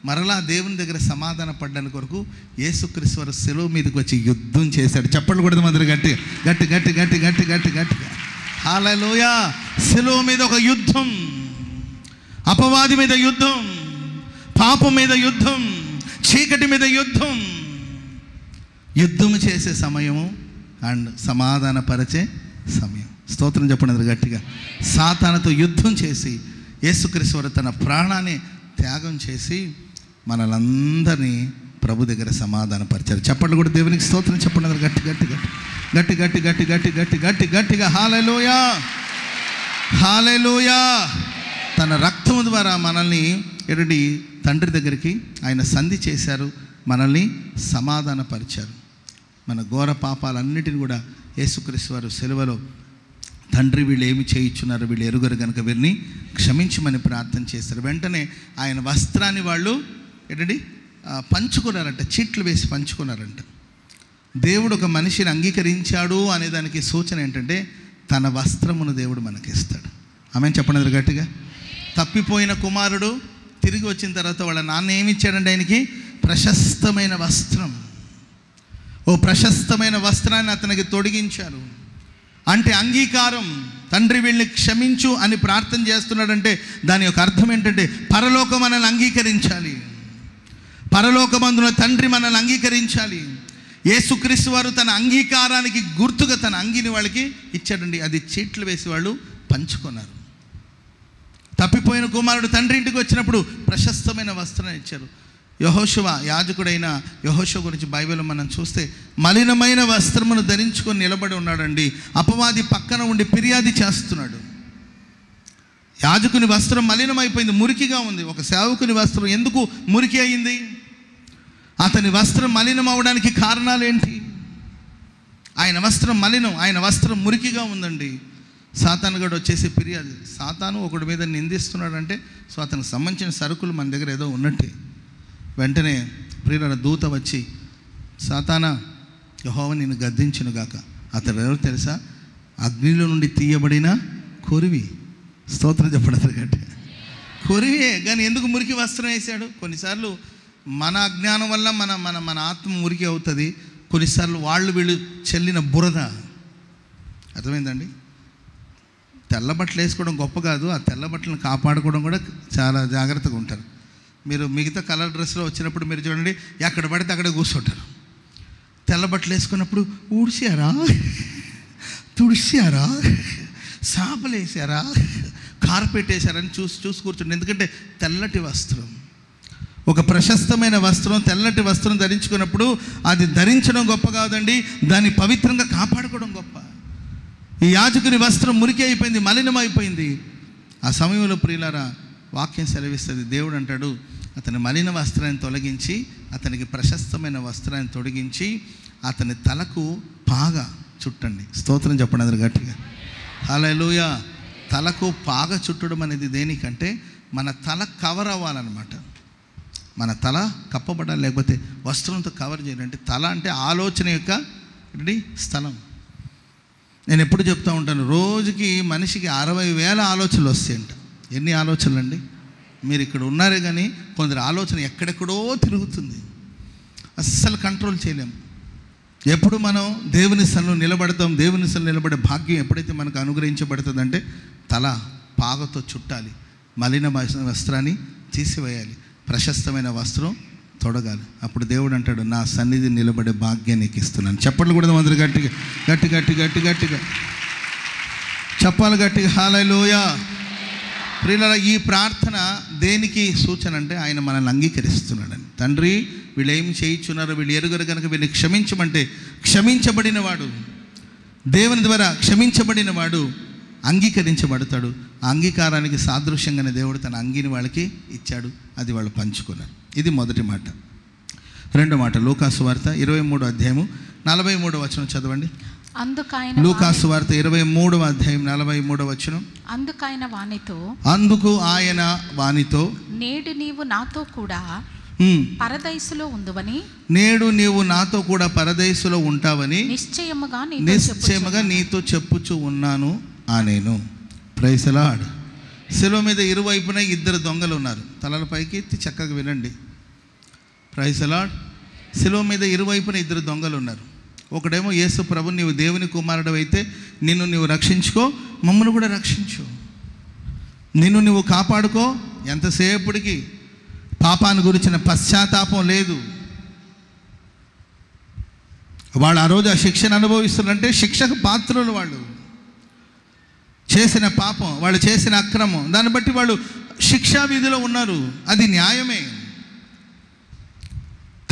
మరలా దేవుని దగ్గర సమాధాన పడ్డానికి కొరకు యేసుక్రీస్తు వారు సెలవు మీదకి వచ్చి యుద్ధం చేశాడు. చప్పట్లు కొడదాం అందరూ గట్టి గట్టి గట్టి గట్టి గట్టి గట్టి గట్టిగా. హల్లెలూయా. సెలవు మీద ఒక యుద్ధం, అపవాది మీద యుద్ధం, పాపం మీద యుద్ధం, చీకటి మీద యుద్ధం. యుద్ధం చేసే సమయము అండ్ సమాధానపరిచే సమయం. స్తోత్రం చెప్పండి అందరూ గట్టిగా. సాతానుతో యుద్ధం చేసి యేసుక్రీస్తు వారు తన ప్రాణాన్ని త్యాగం చేసి మనలందరినీ ప్రభు దగ్గర సమాధానపరిచారు. చెప్పండి కూడా దేవునికి స్తోత్రం చెప్పండి అందరూ గట్టి గట్టి గట్టి గట్టి గట్టి గట్టి గట్టి గట్టి గట్టి గట్టిగా. హల్లెలూయా, హల్లెలూయా. తన రక్తం ద్వారా మనల్ని ఎరడి తండ్రి దగ్గరికి ఆయన సంధి చేశారు, మనల్ని సమాధానపరిచారు. మన ఘోర పాపాలన్నిటిని కూడా యేసుక్రీస్తు వారు సెలవులో, తండ్రి వీళ్ళు ఏమి చేయించున్నారు, వీళ్ళు ఎరుగరు కనుక వీరిని క్షమించమని ప్రార్థన చేస్తారు. వెంటనే ఆయన వస్త్రాన్ని వాళ్ళు ఏంటండి పంచుకున్నారంట, చీట్లు వేసి పంచుకున్నారంట. దేవుడు ఒక మనిషిని అంగీకరించాడు అనే దానికి సూచన ఏంటంటే, తన వస్త్రమును దేవుడు మనకిస్తాడు. ఆమేన్ చెప్పండి గట్టిగా. తప్పిపోయిన కుమారుడు తిరిగి వచ్చిన తర్వాత వాళ్ళ నాన్న ఏమి ఇచ్చాడంటే ఆయనకి ప్రశస్తమైన వస్త్రం. ఓ ప్రశస్తమైన వస్త్రాన్ని అతనికి తొడిగించారు. అంటే అంగీకారం. తండ్రి వీళ్ళని క్షమించు అని ప్రార్థన చేస్తున్నాడంటే దాని యొక్క అర్థం ఏంటంటే, పరలోకం మనల్ని అంగీకరించాలి, పరలోకమందున తండ్రి మనల్ని అంగీకరించాలి. యేసుక్రీస్తు వారు తన అంగీకారానికి గుర్తుగా తన అంగీని వాళ్ళకి ఇచ్చాడండి. అది చీట్లు వేసి వాళ్ళు పంచుకున్నారు. తప్పిపోయిన కుమారుడు తండ్రి ఇంటికి వచ్చినప్పుడు ప్రశస్తమైన వస్త్రం ఇచ్చారు. యెహోషువ, యాజకుడైన యెహోషువ గురించి బైబిల్లో మనం చూస్తే మలినమైన వస్త్రమును ధరించుకొని నిలబడి ఉన్నాడండి. అపవాది పక్కన ఉండి ఫిర్యాదు చేస్తున్నాడు. యాజకుని వస్త్రం మలినమైపోయింది, మురికిగా ఉంది. ఒక సేవకుని వస్త్రం ఎందుకు మురికి అయింది? అతని వస్త్రం మలినం అవడానికి కారణాలు ఏంటి? ఆయన వస్త్రం మలినం, ఆయన వస్త్రం మురికిగా ఉందండి. సాతాను గడు వచ్చేసి ఫిర్యాదు. సాతాను ఒకడి మీద నిందిస్తున్నాడంటే సో అతనికి సంబంధించిన సరుకులు మన దగ్గర ఏదో ఉన్నట్టే. వెంటనే ప్రియుల దూత వచ్చి, సాతానా, యెహోవా నిన్ను గద్దించును గాక. అతడు ఎవరు తెలుసా? అగ్నిలో నుండి తీయబడిన కొరివి. స్తోత్రం చెప్పడం గట్టి. కొరివే, కానీ ఎందుకు మురికి వస్త్రం వేశాడు? కొన్నిసార్లు మన అజ్ఞానం వల్ల మన మన మన ఆత్మ మురికి అవుతుంది. కొన్నిసార్లు వీళ్ళు చెల్లిన బురద. అర్థమైందండి? తెల్ల బట్టలు వేసుకోవడం గొప్ప కాదు, ఆ తెల్ల బట్టలను కాపాడుకోవడం కూడా చాలా జాగ్రత్తగా ఉంటారు. మీరు మిగతా కలర్ డ్రెస్లో వచ్చినప్పుడు మీరు చూడండి, ఎక్కడ పడితే అక్కడ కూర్చుంటారు. తెల్ల బట్టలు వేసుకున్నప్పుడు ఊడిసారా, తుడిసారా, సాపలు వేసారా, కార్పెట్ వేసారని చూసి కూర్చోండి. ఎందుకంటే తెల్లటి వస్త్రం, ఒక ప్రశస్తమైన వస్త్రం, తెల్లటి వస్త్రం ధరించుకున్నప్పుడు అది ధరించడం గొప్ప కాదండి, దాన్ని పవిత్రంగా కాపాడుకోవడం గొప్ప. ఈ యాజకుని వస్త్రం మురికి అయిపోయింది, మలినమైపోయింది. ఆ సమయంలో ప్రియులారా వాక్యం సెలవిస్తుంది, దేవుడు అంటాడు, అతని మలిన వస్త్రాన్ని తొలగించి అతనికి ప్రశస్తమైన వస్త్రాన్ని తొడిగించి అతని తలకు పాగ చుట్టండి. స్తోత్రం చెప్పండి అందరు గట్టిగా. హల్లెలూయా. తలకు పాగ చుట్టడం అనేది దేనికంటే మన తల కవర్ అవ్వాలన్నమాట. మన తల కప్పబడాలి, లేకపోతే వస్త్రంతో కవర్ చేయాలంటే తల అంటే ఆలోచన యొక్క స్థలం. నేను ఎప్పుడు చెప్తూ ఉంటాను, రోజుకి మనిషికి 60,000 ఆలోచనలు వస్తాయంట. ఎన్ని ఆలోచనలు అండి? మీరు ఇక్కడ ఉన్నారే కానీ కొందరు ఆలోచన ఎక్కడెక్కడో తిరుగుతుంది, అస్సలు కంట్రోల్ చేయలేము. ఎప్పుడు మనం దేవుని స్థలంలో నిలబడతాం, దేవుని స్థలంలో నిలబడే భాగ్యం ఎప్పుడైతే మనకు అనుగ్రహించబడుతుందంటే తల పాగతో చుట్టాలి, మలిన వస్త్రాన్ని తీసివేయాలి, ప్రశస్తమైన వస్త్రం తొడగాలి. అప్పుడు దేవుడు అంటాడు, నా సన్నిధి నిలబడే భాగ్యాన్ని నీకు ఇస్తున్నాను. చెప్పట్లు కూడా అందరూ గట్టిగా గట్టి గట్టి గట్టి గట్టిగా చెప్పాలి, గట్టిగా హల్లెలూయా. ప్రియులారా, ఈ ప్రార్థన దేనికి సూచన అంటే ఆయన మనల్ని అంగీకరిస్తున్నాడని. తండ్రి, వీళ్ళు ఏమి చేయించున్నారో వీళ్ళు ఎరుగరు కనుక వీళ్ళని క్షమించమంటే క్షమించబడిన వాడు, దేవుని ద్వారా క్షమించబడిన వాడు అంగీకరించబడతాడు. ఆ అంగీకారానికి సాదృశ్యంగానే దేవుడు తన అంగీని వాళ్ళకి ఇచ్చాడు, అది వాళ్ళు పంచుకున్నారు. ఇది మొదటి మాట. రెండో మాట లూకాసు వార్త 23వ అధ్యాయము 43వ వచనం చదవండి. లూకాసు వార్త 23వ అధ్యాయం 43వ వచనం. అందుకు ఆయన వానితో, నేడు నీవు నాతో కూడా పరదైసులో ఉందువని, నేడు నీవు నాతో కూడా పరదైసులో ఉంటావని నిశ్చయముగా నీతో చెప్పుచూ ఉన్నాను అనేను. Praise the lord. శిలువ మీద ఇరువైపున 2 దొంగలు ఉన్నారు. తలల పైకి ఎత్తి చక్కగా వినండి. Praise the lord. శిలువ మీద ఇరువైపున 2 దొంగలు ఉన్నారు. ఒకడేమో, యేసు ప్రభు, నీవు దేవుని కుమారుడు అయితే నిన్ను నీవు రక్షించుకో, మమ్మల్ని కూడా రక్షించు, నిన్ను నువ్వు కాపాడుకో. ఎంతసేపటికి పాపాన్ని గురించిన పశ్చాత్తాపం లేదు. వాళ్ళు ఆ రోజు ఆ శిక్షను అనుభవిస్తున్నారంటే శిక్షకు పాత్రులు. వాళ్ళు చేసిన పాపం, వాళ్ళు చేసిన అక్రమం, దాన్ని బట్టి వాళ్ళు శిక్షా విధిలో ఉన్నారు. అది న్యాయమే.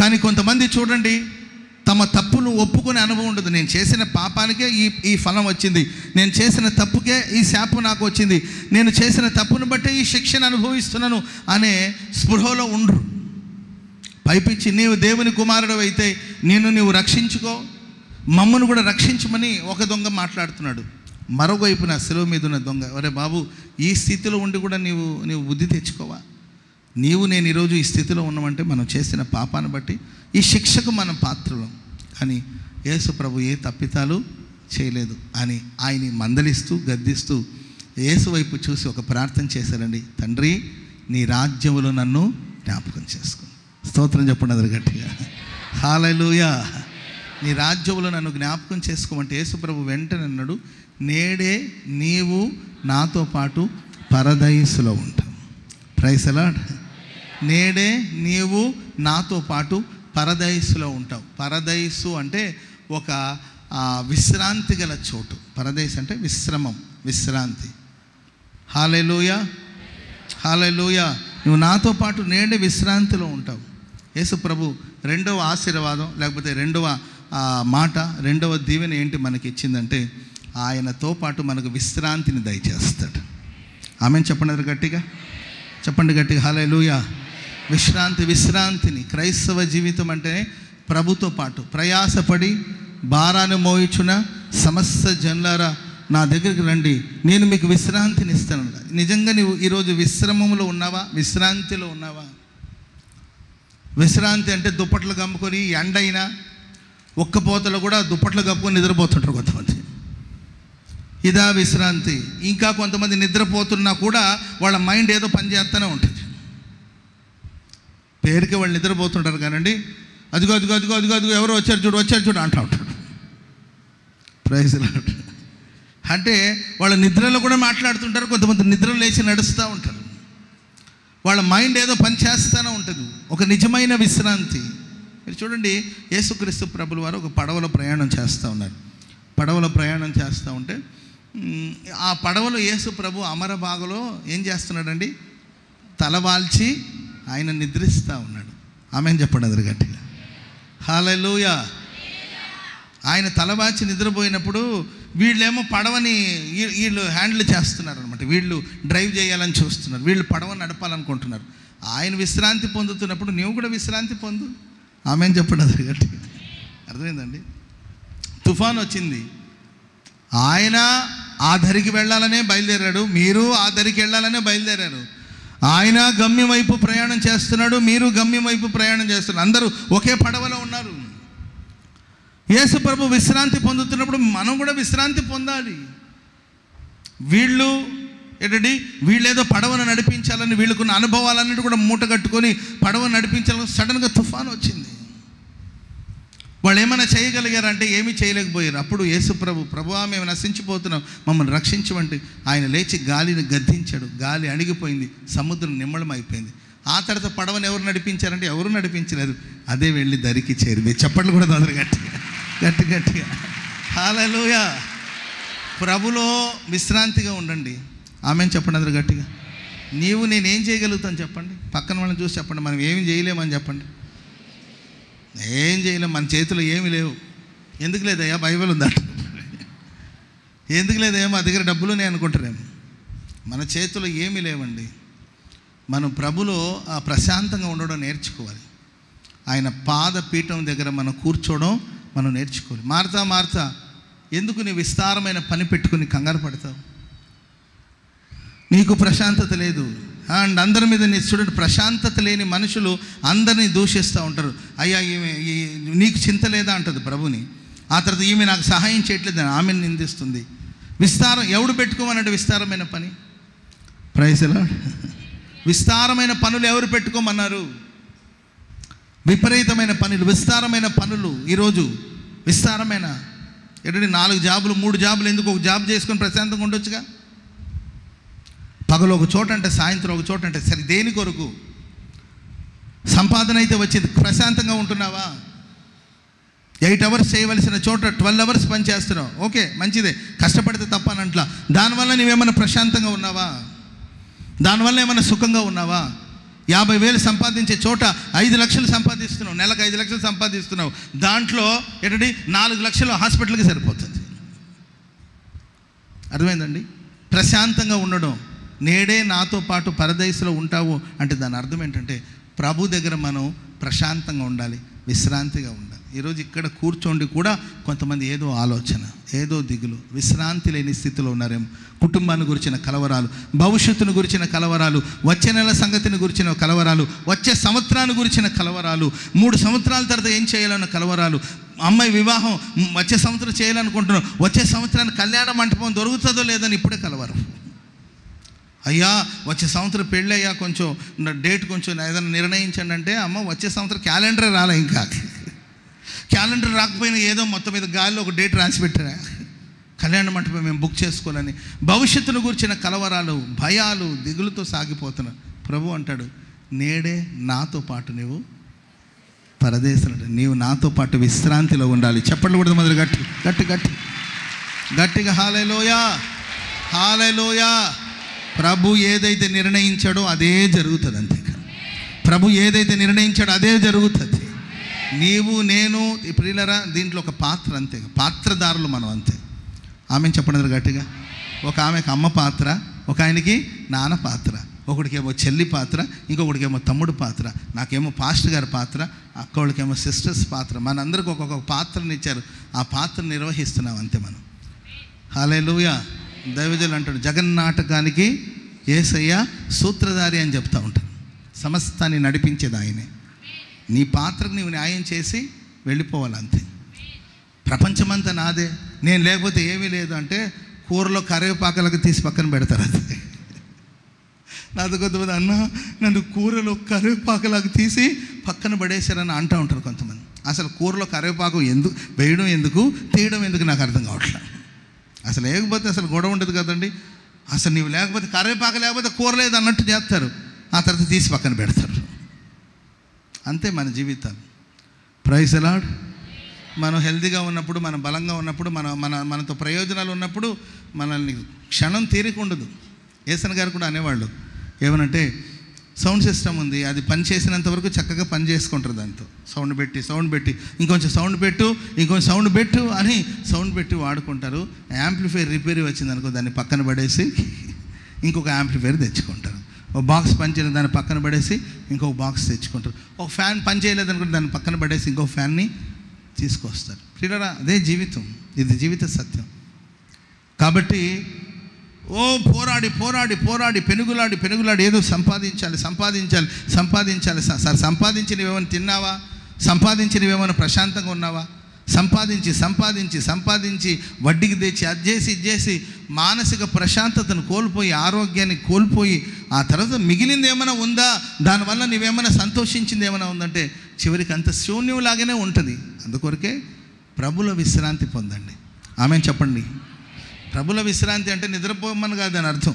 కానీ కొంతమంది చూడండి, తమ తప్పును ఒప్పుకునే అనుభవం ఉండదు. నేను చేసిన పాపానికే ఈ ఫలం వచ్చింది, నేను చేసిన తప్పుకే ఈ శాపం నాకు వచ్చింది, నేను చేసిన తప్పును బట్టే ఈ శిక్షను అనుభవిస్తున్నాను అనే స్పృహలో ఉండరు. పైపిచ్చి నీవు దేవుని కుమారుడు అయితే నిన్ను నీవు రక్షించుకో, మమ్మను కూడా రక్షించమని ఒక దొంగ మాట్లాడుతున్నాడు. మరోవైపున శిలువ మీద ఉన్న దొంగ, ఒరే బాబు, ఈ స్థితిలో ఉండి కూడా నీవు బుద్ధి తెచ్చుకోవా? నేను ఈరోజు ఈ స్థితిలో ఉన్నామంటే మనం చేసిన పాపాన్ని బట్టి ఈ శిక్షకు మనం పాత్రలం. కానీ యేసు ప్రభు ఏ తప్పితాలు చేయలేదు అని ఆయన్ని మందలిస్తూ గద్దిస్తూ యేసు వైపు చూసి ఒక ప్రార్థన చేశారండి. తండ్రి, నీ రాజ్యములో నన్ను జ్ఞాపకం చేసుకో. స్తోత్రం చెప్పండి అందరు గట్టిగా. హల్లెలూయా. నీ రాజ్యములో నన్ను జ్ఞాపకం చేసుకోమంటే యేసు ప్రభు వెంటనే అన్నాడు, నేడే నీవు నాతో పాటు పరదైసులో ఉంటావు. Praise the lord. నేడే నీవు నాతో పాటు పరదైసులో ఉంటావు. పరదైసు అంటే ఒక విశ్రాంతి గల చోటు. పరదైసు అంటే విశ్రమం, విశ్రాంతి. హల్లెలూయా, హల్లెలూయా. నువ్వు నాతో పాటు నేడే విశ్రాంతిలో ఉంటావు. యేసు ప్రభు రెండవ ఆశీర్వాదం, లేకపోతే రెండవ మాట, రెండవ దీవెన ఏంటి మనకి ఇచ్చిందంటే, ఆయనతో పాటు మనకు విశ్రాంతిని దయచేస్తాడు. ఆమేన్ చెప్పండి గట్టిగా, చెప్పండి గట్టిగా హల్లెలూయా. విశ్రాంతిని. క్రైస్తవ జీవితం అంటే ప్రభుతో పాటు ప్రయాసపడి భారాన్ని మోయిచున్న సమస్త జనులారా నా దగ్గరికి రండి, నేను మీకు విశ్రాంతిని ఇస్తాను. నిజంగా నువ్వు ఈరోజు విశ్రమంలో ఉన్నావా? విశ్రాంతిలో ఉన్నావా? విశ్రాంతి అంటే దుప్పట్లు కమ్ముకొని ఎండైనా ఒక్క పోతలో కూడా దుప్పట్లు కప్పుకొని నిద్రపోతుంటారు కొంతమంది. ఇదా విశ్రాంతి. ఇంకా కొంతమంది నిద్రపోతున్నా కూడా వాళ్ళ మైండ్ ఏదో పని చేస్తూనే ఉంటుంది. పేరుకి వాళ్ళు నిద్రపోతుంటారు కానండి, అదిగో అదిగో అదిగో అదిగో అదిగో ఎవరో వచ్చారు చూడు అంటూ ఉంటాడు. Praise lord. అంటే వాళ్ళ నిద్రలో కూడా మాట్లాడుతుంటారు, కొంతమంది నిద్రలో లేచి నడుస్తూ ఉంటారు. వాళ్ళ మైండ్ ఏదో పని చేస్తూనే ఉంటుంది. ఒక నిజమైన విశ్రాంతి. మీరు చూడండి, యేసుక్రీస్తు ప్రభుల వారు ఒక పడవలో ప్రయాణం చేస్తూ ఉన్నారు. పడవలో ప్రయాణం చేస్తూ ఉంటే ఆ పడవలో యేసు ప్రభు అమరభాగలో ఏం చేస్తున్నాడండి? తలవాల్చి ఆయన నిద్రిస్తూ ఉన్నాడు. ఆమెను చెప్పండి అందరు గట్టిగా. హల్లెలూయా. ఆయన తలవాల్చి నిద్రపోయినప్పుడు వీళ్ళేమో పడవని వీళ్ళు హ్యాండిల్ చేస్తున్నారు అనమాట. వీళ్ళు డ్రైవ్ చేయాలని చూస్తున్నారు, వీళ్ళు పడవ నడపాలనుకుంటున్నారు. ఆయన విశ్రాంతి పొందుతున్నప్పుడు నువ్వు కూడా విశ్రాంతి పొందు. ఆమెను చెప్పండి అందరు గట్టిగా. అర్థమైందండి? తుఫాన్ వచ్చింది, ఆయన ఆ ధరికి వెళ్ళాలనే బయలుదేరాడు, మీరు ఆ ధరికి వెళ్ళాలనే బయలుదేరారు. ఆయన గమ్యం వైపు ప్రయాణం చేస్తున్నాడు, మీరు గమ్యం వైపు ప్రయాణం చేస్తున్నారు. అందరూ ఒకే పడవలో ఉన్నారు. యేసు ప్రభు విశ్రాంతి పొందుతున్నప్పుడు మనం కూడా విశ్రాంతి పొందాలి. వీళ్ళేదో పడవను నడిపించాలని, వీళ్ళకున్న అనుభవాలన్నిటి కూడా మూట కట్టుకొని పడవను నడిపించాలని సడన్గా తుఫాను వచ్చింది. వాళ్ళు ఏమైనా చేయగలిగారంటే ఏమీ చేయలేకపోయారు. అప్పుడు యేసు ప్రభువా మేము నశించిపోతున్నాం, మమ్మల్ని రక్షించమంటే ఆయన లేచి గాలిని గద్దించాడు. గాలి అణిగిపోయింది, సముద్రం నిమ్మళం అయిపోయింది. ఆ తర్వాత పడవను ఎవరు నడిపించారంటే ఎవరు నడిపించలేదు, అదే వెళ్ళి దరికి చేరింది. చప్పట్లు కూడా తొందరగా గట్టిగా. హల్లెలూయా. ప్రభులో విశ్రాంతిగా ఉండండి. ఆమెను చెప్పండి అందరు గట్టిగా. నేనేం చేయగలుగుతాను చెప్పండి? పక్కన వాళ్ళని చూసి చెప్పండి, మనం ఏమి చేయలేమని చెప్పండి. ఏం చేయలేం, మన చేతిలో ఏమి లేవు. ఎందుకు లేదయ్యా, బైబిల్ ఉందట. ఎందుకు లేదయ్యా, మా దగ్గర డబ్బులు నేను అనుకుంటారేమో. మన చేతిలో ఏమీ లేవండి. మనం ప్రభులో ప్రశాంతంగా ఉండడం నేర్చుకోవాలి. ఆయన పాదపీఠం దగ్గర మనం కూర్చోవడం మనం నేర్చుకోవాలి. మార్తా ఎందుకు నీ విస్తారమైన పని పెట్టుకుని కంగారు పడతావు? నీకు ప్రశాంతత లేదు. అండ్ అందరి మీద చూడండి, ప్రశాంతత లేని మనుషులు అందరినీ దూషిస్తూ ఉంటారు. అయ్యా నీకు చింత లేదా అంటుంది ప్రభుని. ఆ తర్వాత ఈమె నాకు సహాయం చేయట్లేదు అని ఆమెను నిందిస్తుంది. ఎవడు పెట్టుకోమన్నాడు విస్తారమైన పని? Praise lord. విస్తారమైన పనులు ఎవరు పెట్టుకోమన్నారు? విపరీతమైన పనులు, విస్తారమైన పనులు. ఈరోజు విస్తారమైన 4 జాబులు 3 జాబులు ఎందుకు? ఒక జాబ్ చేసుకొని ప్రశాంతంగా ఉండొచ్చుగా. పగలు ఒక చోట అంటే, సాయంత్రం ఒక చోట అంటే, సరే దేని కొరకు? సంపాదన అయితే వచ్చింది, ప్రశాంతంగా ఉంటున్నావా? 8 అవర్స్ చేయవలసిన చోట 12 అవర్స్ పని చేస్తున్నావు. ఓకే, మంచిదే, కష్టపడితే తప్పనంట్లా. దానివల్ల నువ్వేమైనా ప్రశాంతంగా ఉన్నావా? దానివల్ల ఏమైనా సుఖంగా ఉన్నావా? 50,000 సంపాదించే చోట 5 లక్షలు సంపాదిస్తున్నావు, నెలకు 5 లక్షలు సంపాదిస్తున్నావు. దాంట్లో 4 లక్షలు హాస్పిటల్కి సరిపోతుంది. అర్థమైందండి? ప్రశాంతంగా ఉండడం. నేడే నాతో పాటు పరదేశంలో ఉంటావు అంటే దాని అర్థం ఏంటంటే ప్రభు దగ్గర మనం ప్రశాంతంగా ఉండాలి, విశ్రాంతిగా ఉండాలి. ఈరోజు ఇక్కడ కూర్చోండి కూడా కొంతమంది ఏదో ఆలోచన, ఏదో దిగులు, విశ్రాంతి లేని స్థితిలో ఉన్నారేమో. కుటుంబాన్ని గురించిన కలవరాలు, భవిష్యత్తును గురించిన కలవరాలు, వచ్చే నెల సంగతిని గురించిన కలవరాలు, వచ్చే సంవత్సరాన్ని గురించిన కలవరాలు, 3 సంవత్సరాల తర్వాత ఏం చేయాలన్న కలవరాలు, అమ్మాయి వివాహం వచ్చే సంవత్సరం చేయాలనుకుంటున్నాం, వచ్చే సంవత్సరానికి కళ్యాణ మంటపం దొరుకుతుందో లేదని ఇప్పుడే కలవరం. అయ్యా వచ్చే సంవత్సరం పెళ్ళయ్యా, కొంచెం డేట్ కొంచెం ఏదైనా నిర్ణయించండి అంటే, అమ్మ వచ్చే సంవత్సరం క్యాలెండరే రాలే, ఇంకా క్యాలెండర్ రాకపోయినా ఏదో మొత్తం మీద గాలిలో ఒక డేట్ రాసి పెట్టారా, కళ్యాణ మంటపం మేము బుక్ చేసుకోవాలని. భవిష్యత్తును గురించిన కలవరాలు, భయాలు, దిగులుతో సాగిపోతున్నారు. ప్రభు అంటాడు, నేడే నాతో పాటు నీవు పరదేశంలో, నీవు నాతో పాటు విశ్రాంతిలో ఉండాలి. చెప్పండి కూడా మొదలు గట్టిగా హల్లెలూయా, హల్లెలూయా. ప్రభు ఏదైతే నిర్ణయించాడో అదే జరుగుతుంది. అంతే. ప్రభు ఏదైతే నిర్ణయించాడో అదే జరుగుతుంది. నీవు నేను ప్రియులరా దీంట్లో ఒక పాత్ర, అంతే, పాత్రదారులు మనం, అంతే. ఆమెను చెప్పండి గట్టిగా. ఒక ఆమెకు అమ్మ పాత్ర, ఒక ఆయనకి నాన్న పాత్ర, ఒకడికేమో చెల్లి పాత్ర, ఇంకొకటికేమో తమ్ముడు పాత్ర, నాకేమో పాస్టర్ గారి పాత్ర, అక్కడికేమో సిస్టర్స్ పాత్ర. మనందరికి ఒక్కొక్క పాత్రని ఇచ్చారు, ఆ పాత్రను నిర్వహిస్తున్నాం, అంతే మనం. హల్లెలూయా. దైవజనులు అంటాడు, జగన్నాటకానికి యేసయ్య సూత్రధారి అని చెప్తూ ఉంటాడు. సమస్తాన్ని నడిపించేది ఆయనే. నీ పాత్రకు నీవు న్యాయం చేసి వెళ్ళిపోవాలి, అంతే. ప్రపంచమంతా నాదే, నేను లేకపోతే ఏమీ లేదు అంటే కూరలో కరివేపాకలకు తీసి పక్కన పెడతారు. అది నాతో కొంతమంది, అన్న నన్ను కూరలో కరివేపాకలకు తీసి పక్కన పడేశారని అంటూ ఉంటారు కొంతమంది. అసలు కూరలో కరివేపాకు ఎందుకు వేయడం ఎందుకు, తీయడం ఎందుకు నాకు అర్థం కావట్లేదు. అసలు లేకపోతే అసలు గొడవ ఉండదు కదండి. అసలు నీవు లేకపోతే కరివేపాకు లేకపోతే కూర లేదు అన్నట్టు చేస్తారు, ఆ తర్వాత తీసి పక్కన పెడతారు. అంతే మన జీవితాలు. Praise the lord. మనం హెల్తీగా ఉన్నప్పుడు, మనం బలంగా ఉన్నప్పుడు, మనతో ప్రయోజనాలు ఉన్నప్పుడు మనల్ని క్షణం తీరిక ఉండదు. ఏసన్ గారు కూడా అనేవాళ్ళు ఏమనంటే, సౌండ్ సిస్టమ్ ఉంది, అది పని చేసినంత వరకు చక్కగా పని చేసుకుంటారు. దాంతో సౌండ్ పెట్టి ఇంకొంచెం సౌండ్ పెట్టు అని సౌండ్ పెట్టి వాడుకుంటారు. యాంప్లిఫైర్ రిపేర్ వచ్చిందనుకో దాన్ని పక్కన పడేసి ఇంకొక యాంప్లిఫైర్ తెచ్చుకుంటారు. ఒక బాక్స్ పని చేయలేదు దాన్ని పక్కన పడేసి ఇంకొక బాక్స్ తెచ్చుకుంటారు. ఒక ఫ్యాన్ పని చేయలేదనుకుంటే దాన్ని పక్కన పడేసి ఇంకొక ఫ్యాన్ని తీసుకొస్తారు. ప్రియులారా, అదే జీవితం. ఇది జీవిత సత్యం. కాబట్టి పోరాడి పెనుగులాడి ఏదో సంపాదించాలి. సార్, సంపాదించినవేమైనా తిన్నావా? సంపాదించినవేమైనా ప్రశాంతంగా ఉన్నావా? సంపాదించి వడ్డీకి తెచ్చి అది చేసి మానసిక ప్రశాంతతను కోల్పోయి, ఆరోగ్యాన్ని కోల్పోయి, ఆ తర్వాత మిగిలింది ఏమైనా ఉందా? దానివల్ల నీవేమైనా సంతోషించింది ఏమైనా ఉందంటే చివరికి అంత శూన్యంలాగానే ఉంటుంది. అందుకొరకే ప్రభుల విశ్రాంతి పొందండి. ఆమెన్ చెప్పండి. ప్రభుల విశ్రాంతి అంటే నిద్రపోమని కాదు అని అర్థం.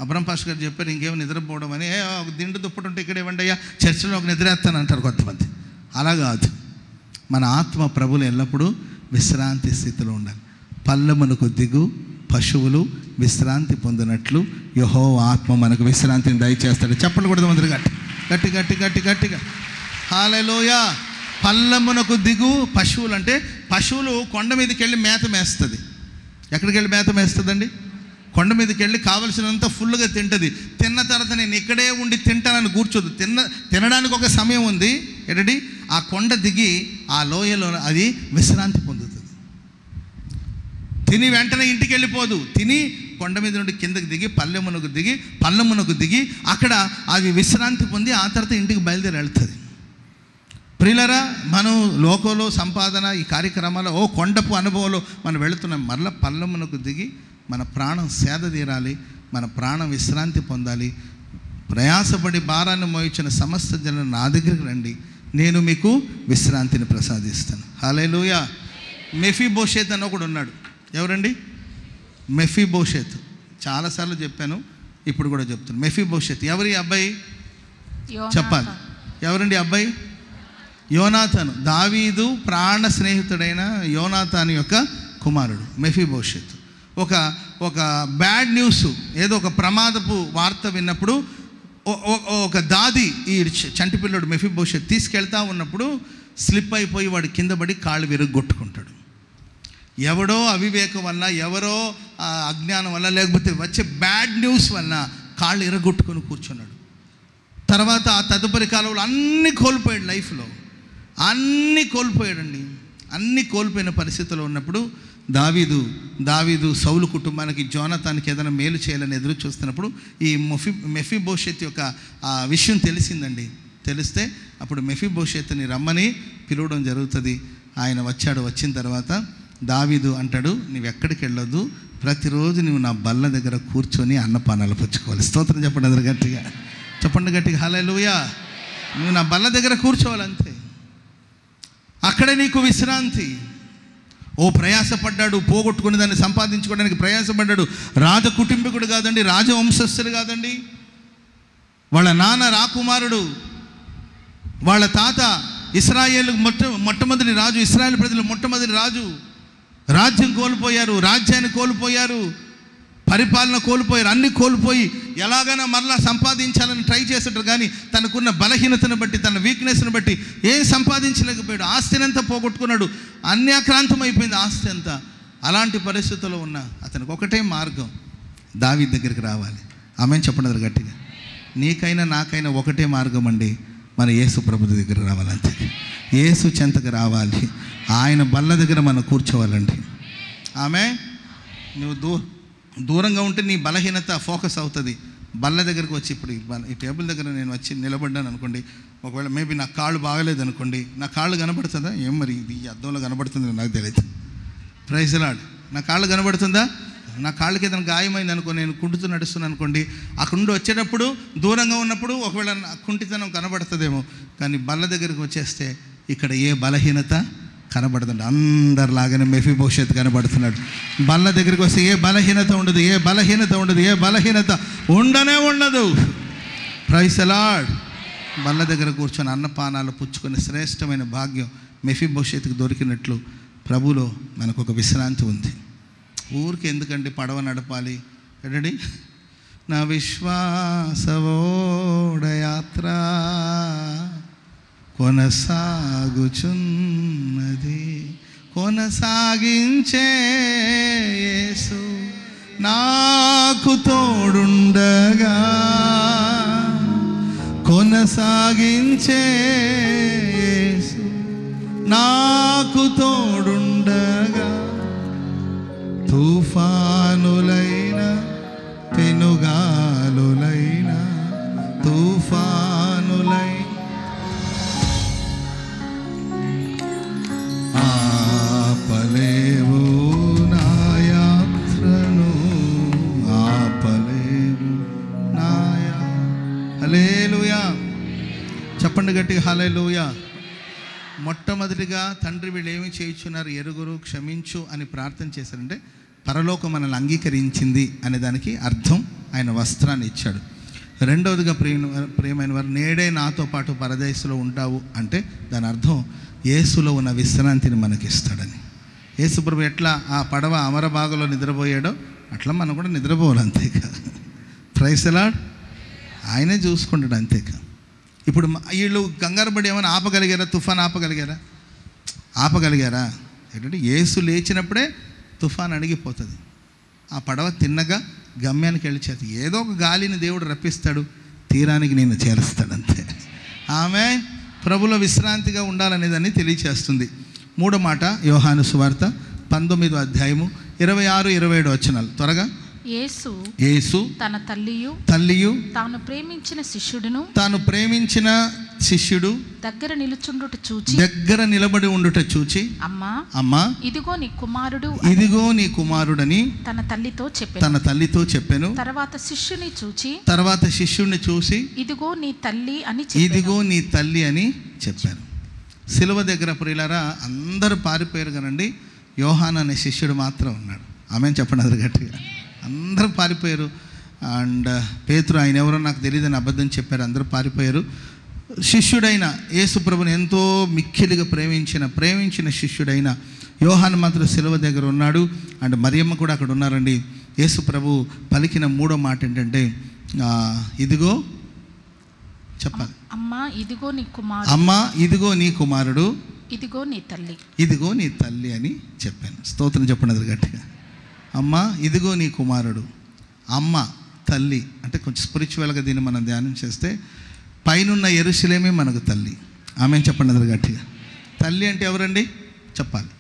అబ్రహం పాస్టర్ గారు చెప్పారు, ఇంకేమో నిద్రపోవడం అని. ఒక దిండు దుప్పటి ఉంటే ఇక్కడ ఇవ్వండి అయ్యా, చర్చిలో ఒక నిద్రేస్తాను అంటారు కొంతమంది. అలా కాదు. మన ఆత్మ ప్రభులు ఎల్లప్పుడూ విశ్రాంతి స్థితిలో ఉండాలి. పల్లెమునకు దిగు పశువులు విశ్రాంతి పొందినట్లు యెహోవా ఆత్మ మనకు విశ్రాంతిని దయచేస్తాడు. చెప్పలు కూడా అందరూ గట్టిగా హల్లెలూయా. పల్లెమునకు దిగు పశువులు అంటే పశువులు కొండ మీదకి వెళ్ళి మేత మేస్తుంది. ఎక్కడికి వెళ్ళి మేత మేస్తుందండి? కొండ మీదకి వెళ్ళి కావలసినంత ఫుల్గా తింటుంది. తిన్న తర్వాత నేను ఇక్కడే ఉండి తింటానని కూర్చోదు. తినడానికి ఒక సమయం ఉంది. ఏంటండి? ఆ కొండ దిగి ఆ లోయలో అది విశ్రాంతి పొందుతుంది. తిని వెంటనే ఇంటికి వెళ్ళిపోదు. తిని కొండ మీద నుండి కిందకి దిగి పల్లెమునకు దిగి అక్కడ అది విశ్రాంతి పొంది ఆ తర్వాత ఇంటికి బయలుదేరి వెళ్తుంది. ప్రియులరా, మనం లోకంలో సంపాదన ఈ కార్యక్రమాలు కొండపు అనుభవంలో మనం వెళుతున్నాం. మరలా పల్లెమునకు దిగి మన ప్రాణం సేద తీరాలి, మన ప్రాణం విశ్రాంతి పొందాలి. ప్రయాసపడి భారాన్ని మోయించిన సమస్త జనులు నా దగ్గరికి రండి, నేను మీకు విశ్రాంతిని ప్రసాదిస్తాను. హల్లెలూయా. మెఫీబోషెత్ అని ఒకడు ఉన్నాడు. ఎవరండి? మెఫీబోషెత్. చాలాసార్లు చెప్పాను, ఇప్పుడు కూడా చెప్తాను. మెఫీబోషెత్ ఎవరి అబ్బాయి చెప్పాలి? ఎవరండి అబ్బాయి? యోనాతాను. దావీదు ప్రాణ స్నేహితుడైన యోనాతాను యొక్క కుమారుడు మెఫీబోషెత్. ఒక బ్యాడ్ న్యూస్, ఏదో ఒక ప్రమాదపు వార్త విన్నప్పుడు ఒక దాది ఈ చంటి పిల్లడు మెఫీబోషెత్ తీసుకెళ్తా ఉన్నప్పుడు స్లిప్ అయిపోయి వాడు కింద పడి కాళ్ళు విరగొట్టుకుంటాడు. ఎవడో అవివేకం వల్ల, ఎవరో అజ్ఞానం వల్ల, లేకపోతే వచ్చే బ్యాడ్ న్యూస్ వల్ల కాళ్ళు విరగొట్టుకొని కూర్చున్నాడు. తర్వాత ఆ తదుపరి కాలంలో అన్నీ కోల్పోయాడు. లైఫ్లో అన్నీ కోల్పోయాడండి. అన్నీ కోల్పోయిన పరిస్థితిలో ఉన్నప్పుడు దావీదు సౌలు కుటుంబానికి, జోనతానికి ఏదైనా మేలు చేయాలని ఎదురు చూస్తున్నప్పుడు ఈ మెఫీబోషెత్ యొక్క ఆ విషయం తెలిసిందండి. తెలిస్తే అప్పుడు మెఫీబోషెత్ని రమ్మని పిలవడం జరుగుతుంది. ఆయన వచ్చాడు. వచ్చిన తర్వాత దావీదు అంటాడు, నువ్వెక్కడికి వెళ్ళొద్దు, ప్రతిరోజు నువ్వు నా బల్ల దగ్గర కూర్చొని అన్నపానాలు పుచ్చుకోవాలి. స్తోత్రం చెప్పండి అందరు గట్టిగా హల్లెలూయా. నువ్వు నా బల్ల దగ్గర కూర్చోవాలంతే, అక్కడే నీకు విశ్రాంతి. ప్రయాసపడ్డాడు, పోగొట్టుకుని దాన్ని సంపాదించుకోవడానికి ప్రయాసపడ్డాడు. రాజ కుటుంబీకుడు కాదండి, రాజవంశస్థుడు కాదండి. వాళ్ళ నాన్న రాకుమారుడు, వాళ్ళ తాత ఇశ్రాయేలు మొట్టమొదటి రాజు, ఇశ్రాయేలు ప్రజలు మొట్టమొదటి రాజు. రాజ్యం కోల్పోయారు, రాజ్యాన్ని కోల్పోయారు, పరిపాలన కోల్పోయారు, అన్ని కోల్పోయి ఎలాగైనా మరలా సంపాదించాలని ట్రై చేస్తుంటారు. కానీ తనకున్న బలహీనతను బట్టి, తన వీక్నెస్ని బట్టి ఏం సంపాదించలేకపోయాడు. ఆస్తినంతా పోగొట్టుకున్నాడు, అన్యాక్రాంతం అయిపోయింది ఆస్తి అంతా. అలాంటి పరిస్థితుల్లో ఉన్న అతనికి ఒకటే మార్గం, దావీదు దగ్గరికి రావాలి. ఆమేన్ చెప్పండి గట్టిగా. నీకైనా నాకైనా ఒకటే మార్గం అండి, మన యేసు ప్రభు దగ్గర రావాలంతే. యేసు చెంతకు రావాలి, ఆయన బల్ల దగ్గర మనం కూర్చోవాలండి. నువ్వు దూరంగా ఉంటే నీ బలహీనత ఫోకస్ అవుతుంది. బల్ల దగ్గరకు వచ్చి, ఇప్పుడు ఈ టేబుల్ దగ్గర నేను వచ్చి నిలబడ్డాను అనుకోండి, ఒకవేళ మేబీ నా కాళ్ళు బాగలేదు అనుకోండి, నా కాళ్ళు కనబడుతుందా? ఏం మరి ఇది అద్దంలో కనబడుతుంది నాకు తెలియదు. Praise the lord. నా కాళ్ళు కనబడుతుందా? నా కాళ్ళకి ఏదైనా గాయమైంది అనుకో, నేను కుంటుతూ నడుస్తున్నాను అనుకోండి, అక్కడ నుండి వచ్చేటప్పుడు దూరంగా ఉన్నప్పుడు ఒకవేళ కుంటితనం కనబడుతుందేమో, కానీ బల్ల దగ్గరికి వచ్చేస్తే ఇక్కడ ఏ బలహీనత కనబడుతుంది. అందరిలాగానే మెఫీబోషెత్ కనబడుతున్నాడు. బల్ల దగ్గరికి వస్తే ఏ బలహీనత ఉండదు, ఏ బలహీనత ఉండదు, ఏ బలహీనత ఉండనే ఉండదు. Praise the lord. బల్ల దగ్గర కూర్చొని అన్నపానాలు పుచ్చుకునే శ్రేష్టమైన భాగ్యం మెఫీబోషెత్కి దొరికినట్లు ప్రభులో మనకు ఒక విశ్రాంతి ఉంది. ఊరికి ఎందుకండి పడవ నడపాలి? ఎడండి, నా విశ్వాసవోడయాత్ర కొనసాగుచున్నది, కొనసాగించే యేసు నాకు తోడుండగా, కొనసాగించే యేసు నాకు తోడుండగా, తుఫానులైన పెనుగాలులైన తుఫానులైన ఆపలేవు నా యాత్రను, ఆపలేవు నా హల్లెలూయా. చెప్పండి గట్టిగా హల్లెలూయా. మొట్టమొదటిగా తండ్రి వీళ్ళు ఏమి చేయించున్నారు ఎరుగురు, క్షమించు అని ప్రార్థన చేశారంటే పరలోకం మనల్ని అంగీకరించింది అనే దానికి అర్థం ఆయన వస్త్రాన్ని ఇచ్చాడు. రెండవదిగా ప్రియమైన వారు, నేడే నాతో పాటు పరదేశంలో ఉంటావు అంటే దాని అర్థం యేసులో ఉన్న విశ్రాంతిని మనకి ఇస్తాడని. యేసు ప్రభు ఎట్లా ఆ పడవ అమరభాగంలో నిద్రపోయాడో అట్లా మనం కూడా నిద్రపోవాలి, అంతేకా. Praise the lord. ఆయనే చూసుకుంటాడు, అంతేకా. ఇప్పుడు వీళ్ళు కంగారు పడి ఏమైనా ఆపగలిగారా? తుఫాన్ ఆపగలిగారా? ఏంటంటే యేసు లేచినప్పుడే తుఫాన్ అణిగిపోతుంది. ఆ పడవ తిన్నగా గమ్యానికి వెళ్ళిచేది. ఏదో ఒక గాలిని దేవుడు రప్పిస్తాడు, తీరానికి నేను చేరుస్తాడు, అంతే. ఆమె ప్రభులో విశ్రాంతిగా ఉండాలనేదాన్ని తెలియచేస్తుంది. మూడో మాట యోహాను సువార్త 19వ అధ్యాయము 26-27 వచనాలు త్వరగా. యేసు తన తల్లియు తాను ప్రేమించిన శిష్యుడు దగ్గర నిలబడి ఉండుట చూచి, అమ్మా ఇదిగో నీ కుమారుడని తన తల్లితో చెప్పెను. తర్వాత శిష్యుని చూసి ఇదిగో నీ తల్లి అని చెప్పాను. సిలువ దగ్గర ప్రియులారా అందరూ పారిపోయారు కానండి, యోహాను అనే శిష్యుడు మాత్రం ఉన్నాడు. ఆమెను చెప్పండి అందరు గట్టిగా. అందరూ పారిపోయారు. అండ్ పేతురు ఆయన ఎవరో నాకు తెలియదని అబద్ధం చెప్పారు, అందరూ పారిపోయారు. శిష్యుడైన యేసు ప్రభుని ఎంతో మిక్కిలిగా ప్రేమించిన శిష్యుడైన యోహాను మాత్రం సిలువ దగ్గర ఉన్నాడు. అండ్ మరియమ్మ కూడా అక్కడ ఉన్నారండి. యేసు ప్రభు పలికిన మూడో మాట ఏంటంటే, ఇదిగో చెప్పాలి, అమ్మా ఇదిగో నీ కుమారుడు, ఇదిగో నీ తల్లి అని చెప్పాను. స్తోత్రం చెప్పండి గట్టిగా. అమ్మ ఇదిగో నీ కుమారుడు. అమ్మ తల్లి అంటే కొంచెం స్పిరిచువల్గా దీన్ని మనం ధ్యానం చేస్తే పైనున్న యెరూషలేమే మనకు తల్లి. ఆమె చెప్పండి అందరు గట్టిగా. తల్లి అంటే ఎవరండి చెప్పాలి?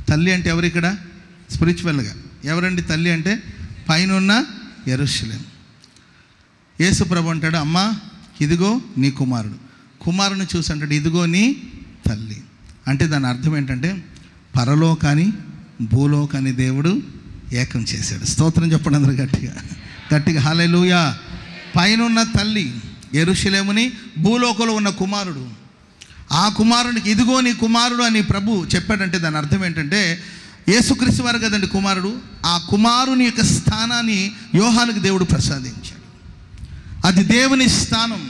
తల్లి అంటే ఎవరు ఇక్కడ స్పిరిచువల్గా? ఎవరండి తల్లి అంటే? పైనున్న యెరూషలేం. యేసు ప్రభు అంటాడు, అమ్మ ఇదిగో నీ కుమారుడు. కుమారుని చూసి అంటాడు, ఇదిగో నీ తల్లి. అంటే దాని అర్థం ఏంటంటే పరలోకాన్ని భూలోకాన్ని దేవుడు ఏకం చేశాడు. స్తోత్రం చెప్పండి అందరూ గట్టిగా హల్లెలూయా. పైనున్న తల్లి యెరూషలేముని, భూలోకంలో ఉన్న కుమారుడు. ఆ కుమారునికి ఇదిగో నీ కుమారుడు అని ప్రభు చెప్పాడంటే దాని అర్థం ఏంటంటే యేసుక్రీస్తు వారు కదండి కుమారుడు. ఆ కుమారుని యొక్క స్థానాన్ని యోహానుకు దేవుడు ప్రసాదించాడు. అది దేవుని స్థానం.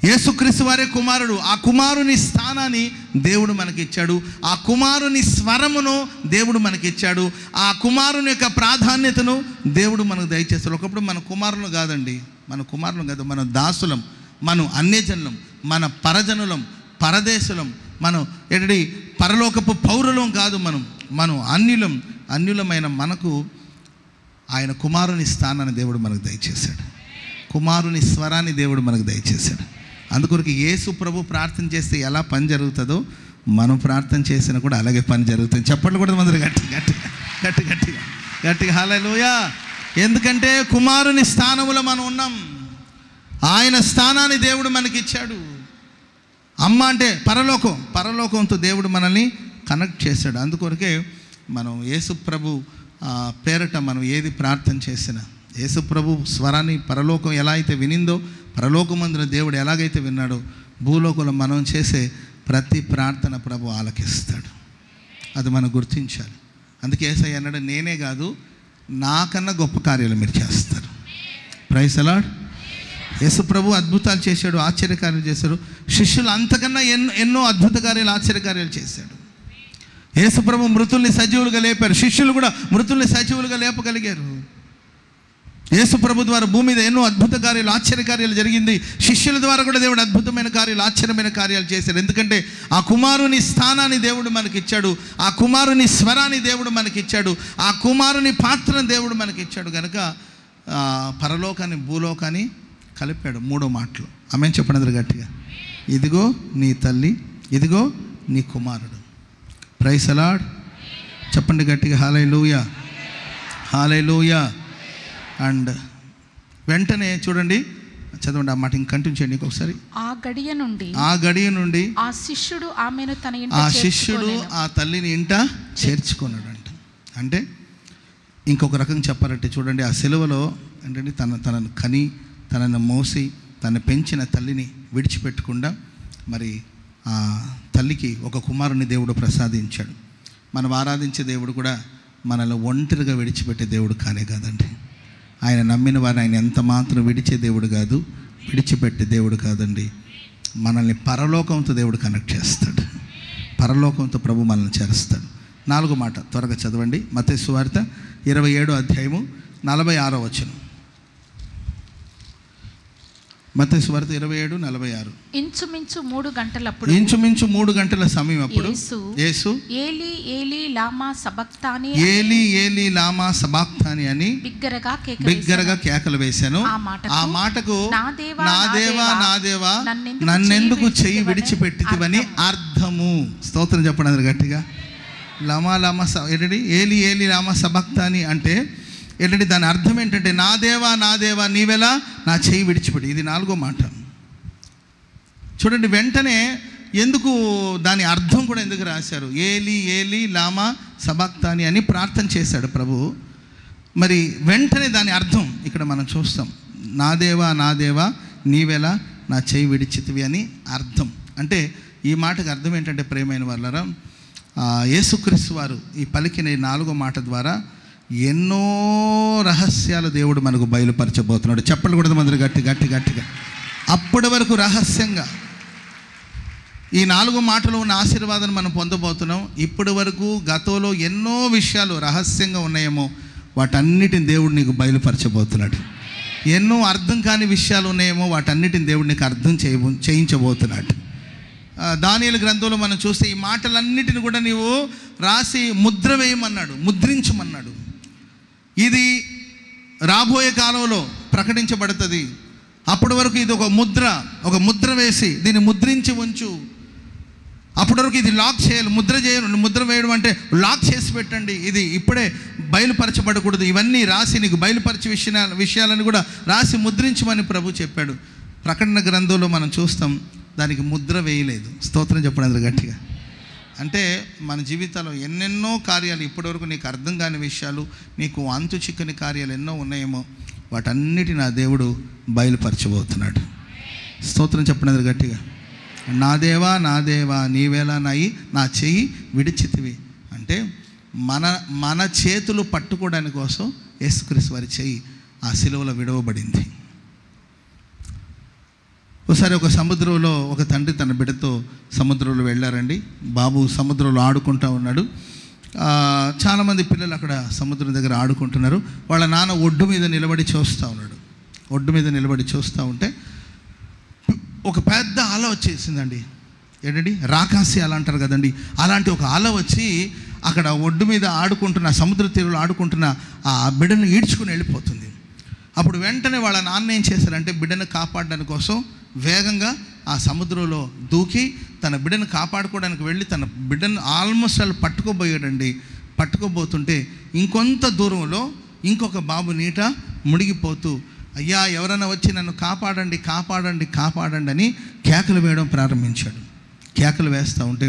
యేసుక్రీస్తు వారే కుమారుడు. ఆ కుమారుని స్థానాన్ని దేవుడు మనకిచ్చాడు. ఆ కుమారుని స్వరమును దేవుడు మనకిచ్చాడు. ఆ కుమారుని యొక్క ప్రాధాన్యతను దేవుడు మనకు దయచేస్తాడు. ఒకప్పుడు మన కుమారులు కాదండి, మన దాసులం, మనం అన్యజనులం, మన పరజనులం, పరదేశులం, మనం ఏంటి పరలోకపు పౌరులం కాదు. మనం అన్యులమైన మనకు ఆయన కుమారుని స్థానాన్ని దేవుడు మనకు దయచేశాడు. కుమారుని స్వరాన్ని దేవుడు మనకు దయచేశాడు. అందుకొరకు యేసు ప్రభు ప్రార్థన చేస్తే ఎలా పని జరుగుతుందో మనం ప్రార్థన చేసినా కూడా అలాగే పని జరుగుతుంది. చెప్పండి కూడా అందరూ గట్టిగా హల్లెలూయా. ఎందుకంటే కుమారుని స్థానంలో మనం ఉన్నాం. ఆయన స్థానాన్ని దేవుడు మనకి ఇచ్చాడు. అమ్మ అంటే పరలోకంతో దేవుడు మనల్ని కనెక్ట్ చేశాడు. అందుకొరకే మనం యేసు ప్రభు పేరట మనం ఏది ప్రార్థన చేసినా, యేసు ప్రభు స్వరాన్ని పరలోకం ఎలా అయితే వినిందో, పరలోకమందున దేవుడు ఎలాగైతే విన్నాడో భూలోకంలో మనం చేసే ప్రతి ప్రార్థన ప్రభు ఆలకిస్తాడు. అది మనం గుర్తించాలి. అందుకే యేసయ్య అన్నాడు, నేనే కాదు నాకన్నా గొప్ప కార్యాలు మీరు చేస్తారు. Praise the lord. యేసు ప్రభు అద్భుతాలు చేశాడు, ఆశ్చర్యకార్యాలు చేశాడు. శిష్యులు అంతకన్నా ఎన్నో అద్భుత కార్యాలు, ఆశ్చర్యకార్యాలు చేశాడు. యేసు ప్రభు మృతుల్ని సజీవులుగా లేపారు. శిష్యులు కూడా మృతుల్ని సజీవులుగా లేపగలిగారు. యేసు ప్రభు ద్వారా భూమి మీద ఎన్నో అద్భుత కార్యాలు, ఆశ్చర్యకార్యాలు జరిగింది. శిష్యుల ద్వారా కూడా దేవుడు అద్భుతమైన కార్యాలు, ఆశ్చర్యమైన కార్యాలు చేశారు. ఎందుకంటే ఆ కుమారుని స్థానాన్ని దేవుడు మనకిచ్చాడు, ఆ కుమారుని స్వరాన్ని దేవుడు మనకిచ్చాడు, ఆ కుమారుని పాత్రను దేవుడు మనకిచ్చాడు. కనుక పరలోకాన్ని భూలోకాన్ని కలిపాడు. 3 మాటలు. ఆమేన్ చెప్పండి అందరూ గట్టిగా. ఇదిగో నీ తల్లి, ఇదిగో నీ కుమారుడు. Praise the lord. చెప్పండి గట్టిగా, హల్లెలూయా, హల్లెలూయా. అండ్ వెంటనే చూడండి, చదవండి ఆ మాట, ఇంక కంటిన్యూ చేయండి ఇంకొకసారి. ఆ గడియ నుండి ఆ శిష్యుడు ఆమెను తన ఇంట ఆ శిష్యుడు ఆ తల్లిని ఇంట చేర్చుకున్నాడంట. అంటే ఇంకొక రకంగా చెప్పాలంటే చూడండి, ఆ సిలువలో ఏంటంటే తనను కని తనను మోసి తను పెంచిన తల్లిని విడిచిపెట్టకుండా మరి ఆ తల్లికి ఒక కుమారుని దేవుడు ప్రసాదించాడు. మనం ఆరాధించే దేవుడు కూడా మనల్ని ఒంటరిగా విడిచిపెట్టే దేవుడు కానే కాదండి. ఆయన నమ్మిన వారిని ఆయన ఎంత మాత్రం విడిచే దేవుడు కాదు, విడిచిపెట్టే దేవుడు కాదండి. మనల్ని పరలోకంతో దేవుడు కనెక్ట్ చేస్తాడు. పరలోకంతో ప్రభు మనల్ని చేరుస్తాడు. 4వ మాట త్వరగా చదవండి. మత్తయి సువార్త 27వ అధ్యాయము 46వ వచనం. మత్తయి సువార్త 27:46. ఇంచుమించు 3 గంటల సమయం అప్పుడు యేసు ఏలీ ఏలీ లామా సబక్తాని అని బిగ్గరగా కేకలు వేశాను. ఆ మాటకు నా దేవా నా దేవా నన్నెందుకు చెయ్యి విడిచిపెట్టితివని అర్థము. స్తోత్రం చెప్పండి అందరు గట్టిగా. లామా ఏంటంటే ఏలీ ఏలీ లామా సబక్తాని అంటే ఏంటంటే దాని అర్థం ఏంటంటే, నా దేవా నీవెలా నా చెయ్యి విడిచిపెట్టి. ఇది 4వ మాట. చూడండి, వెంటనే ఎందుకు దాని అర్థం కూడా ఎందుకు రాశారు? ఏలీ ఏలీ లామా సబక్తాని అని ప్రార్థన చేశాడు ప్రభు. మరి వెంటనే దాని అర్థం ఇక్కడ మనం చూస్తాం. నా దేవా నీవెలా నా చెయ్యి విడిచితివి అని అర్థం. అంటే ఈ మాటకు అర్థం ఏంటంటే, ప్రేమైన వాళ్ళరా, యేసుక్రీస్తు వారు ఈ పలికిన 4వ మాట ద్వారా ఎన్నో రహస్యాలు దేవుడు మనకు బయలుపరచబోతున్నాడు. చెప్పలు కూడా మంది గట్టిగా. అప్పటి వరకు రహస్యంగా ఈ 4 మాటలు ఉన్న ఆశీర్వాదాన్ని మనం పొందబోతున్నాం. ఇప్పటి వరకు గతంలో ఎన్నో విషయాలు రహస్యంగా ఉన్నాయేమో వాటన్నిటిని దేవుడు నీకు బయలుపరచబోతున్నాడు. ఎన్నో అర్థం కాని విషయాలు ఉన్నాయేమో వాటన్నిటిని దేవుడు నీకు అర్థం చేయించబోతున్నాడు. దానియేలు గ్రంథంలో మనం చూస్తే ఈ మాటలన్నిటిని కూడా నీవు రాసి ముద్ర వేయమన్నాడు, ముద్రించమన్నాడు. ఇది రాబోయే కాలంలో ప్రకటించబడుతుంది. అప్పటి వరకు ఇది ఒక ముద్ర వేసి దీన్ని ముద్రించి ఉంచు. అప్పటి వరకు ఇది లాక్ చేయాలి. ముద్ర వేయడం అంటే లాక్ చేసి పెట్టండి. ఇది ఇప్పుడే బయలుపరచబడకూడదు. ఇవన్నీ రాసి నీకు బయలుపరిచే విషయాలను కూడా రాసి ముద్రించమని ప్రభు చెప్పాడు. ప్రకటన గ్రంథంలో మనం చూస్తాం, దానికి ముద్ర వేయలేదు. స్తోత్రం చెప్పండి అందరూ గట్టిగా. అంటే మన జీవితాల్లో ఎన్నెన్నో కార్యాలు, ఇప్పటివరకు నీకు అర్థం కాని విషయాలు, నీకు అంతు చిక్కని కార్యాలు ఎన్నో ఉన్నాయేమో వాటన్నిటి నా దేవుడు బయలుపరచబోతున్నాడు. స్తోత్రం చెప్పండి అందరూ గట్టిగా. నా దేవా నీవేలా నా చెయ్యి విడిచితివి అంటే మన చేతులు పట్టుకోవడానికి కోసం యేసుక్రీస్తు వారి చెయ్యి ఆ సిలువలో విడవబడింది. ఒకసారి ఒక సముద్రంలో ఒక తండ్రి తన బిడ్డతో సముద్రంలో వెళ్ళారండి. బాబు సముద్రంలో ఆడుకుంటూ ఉన్నాడు. చాలామంది పిల్లలు అక్కడ సముద్రం దగ్గర ఆడుకుంటున్నారు. వాళ్ళ నాన్న ఒడ్డు మీద నిలబడి చూస్తూ ఉన్నాడు. ఒడ్డు మీద నిలబడి చూస్తూ ఉంటే ఒక పెద్ద అల వచ్చేసిందండి. ఏంటండి, రాకాసి అల అంటారు కదండి, అలాంటి ఒక అల వచ్చి అక్కడ ఒడ్డు మీద ఆడుకుంటున్న, సముద్ర తీరులో ఆడుకుంటున్న ఆ బిడ్డను ఈడ్చుకుని వెళ్ళిపోతుంది. అప్పుడు వెంటనే వాళ్ళ నాన్న ఏం చేశారంటే, బిడ్డను కాపాడడానికి కోసం వేగంగా ఆ సముద్రంలో దూకి తన బిడ్డను కాపాడుకోవడానికి వెళ్ళి తన బిడ్డను ఆల్మోస్ట్ వాళ్ళు పట్టుకోబోయాడండి. పట్టుకోబోతుంటే ఇంకొంత దూరంలో ఇంకొక బాబు నీట మునిగిపోతూ, అయ్యా ఎవరైనా వచ్చి నన్ను కాపాడండి కాపాడండి కాపాడండి అని కేకలు వేయడం ప్రారంభించాడు. కేకలు వేస్తూ ఉంటే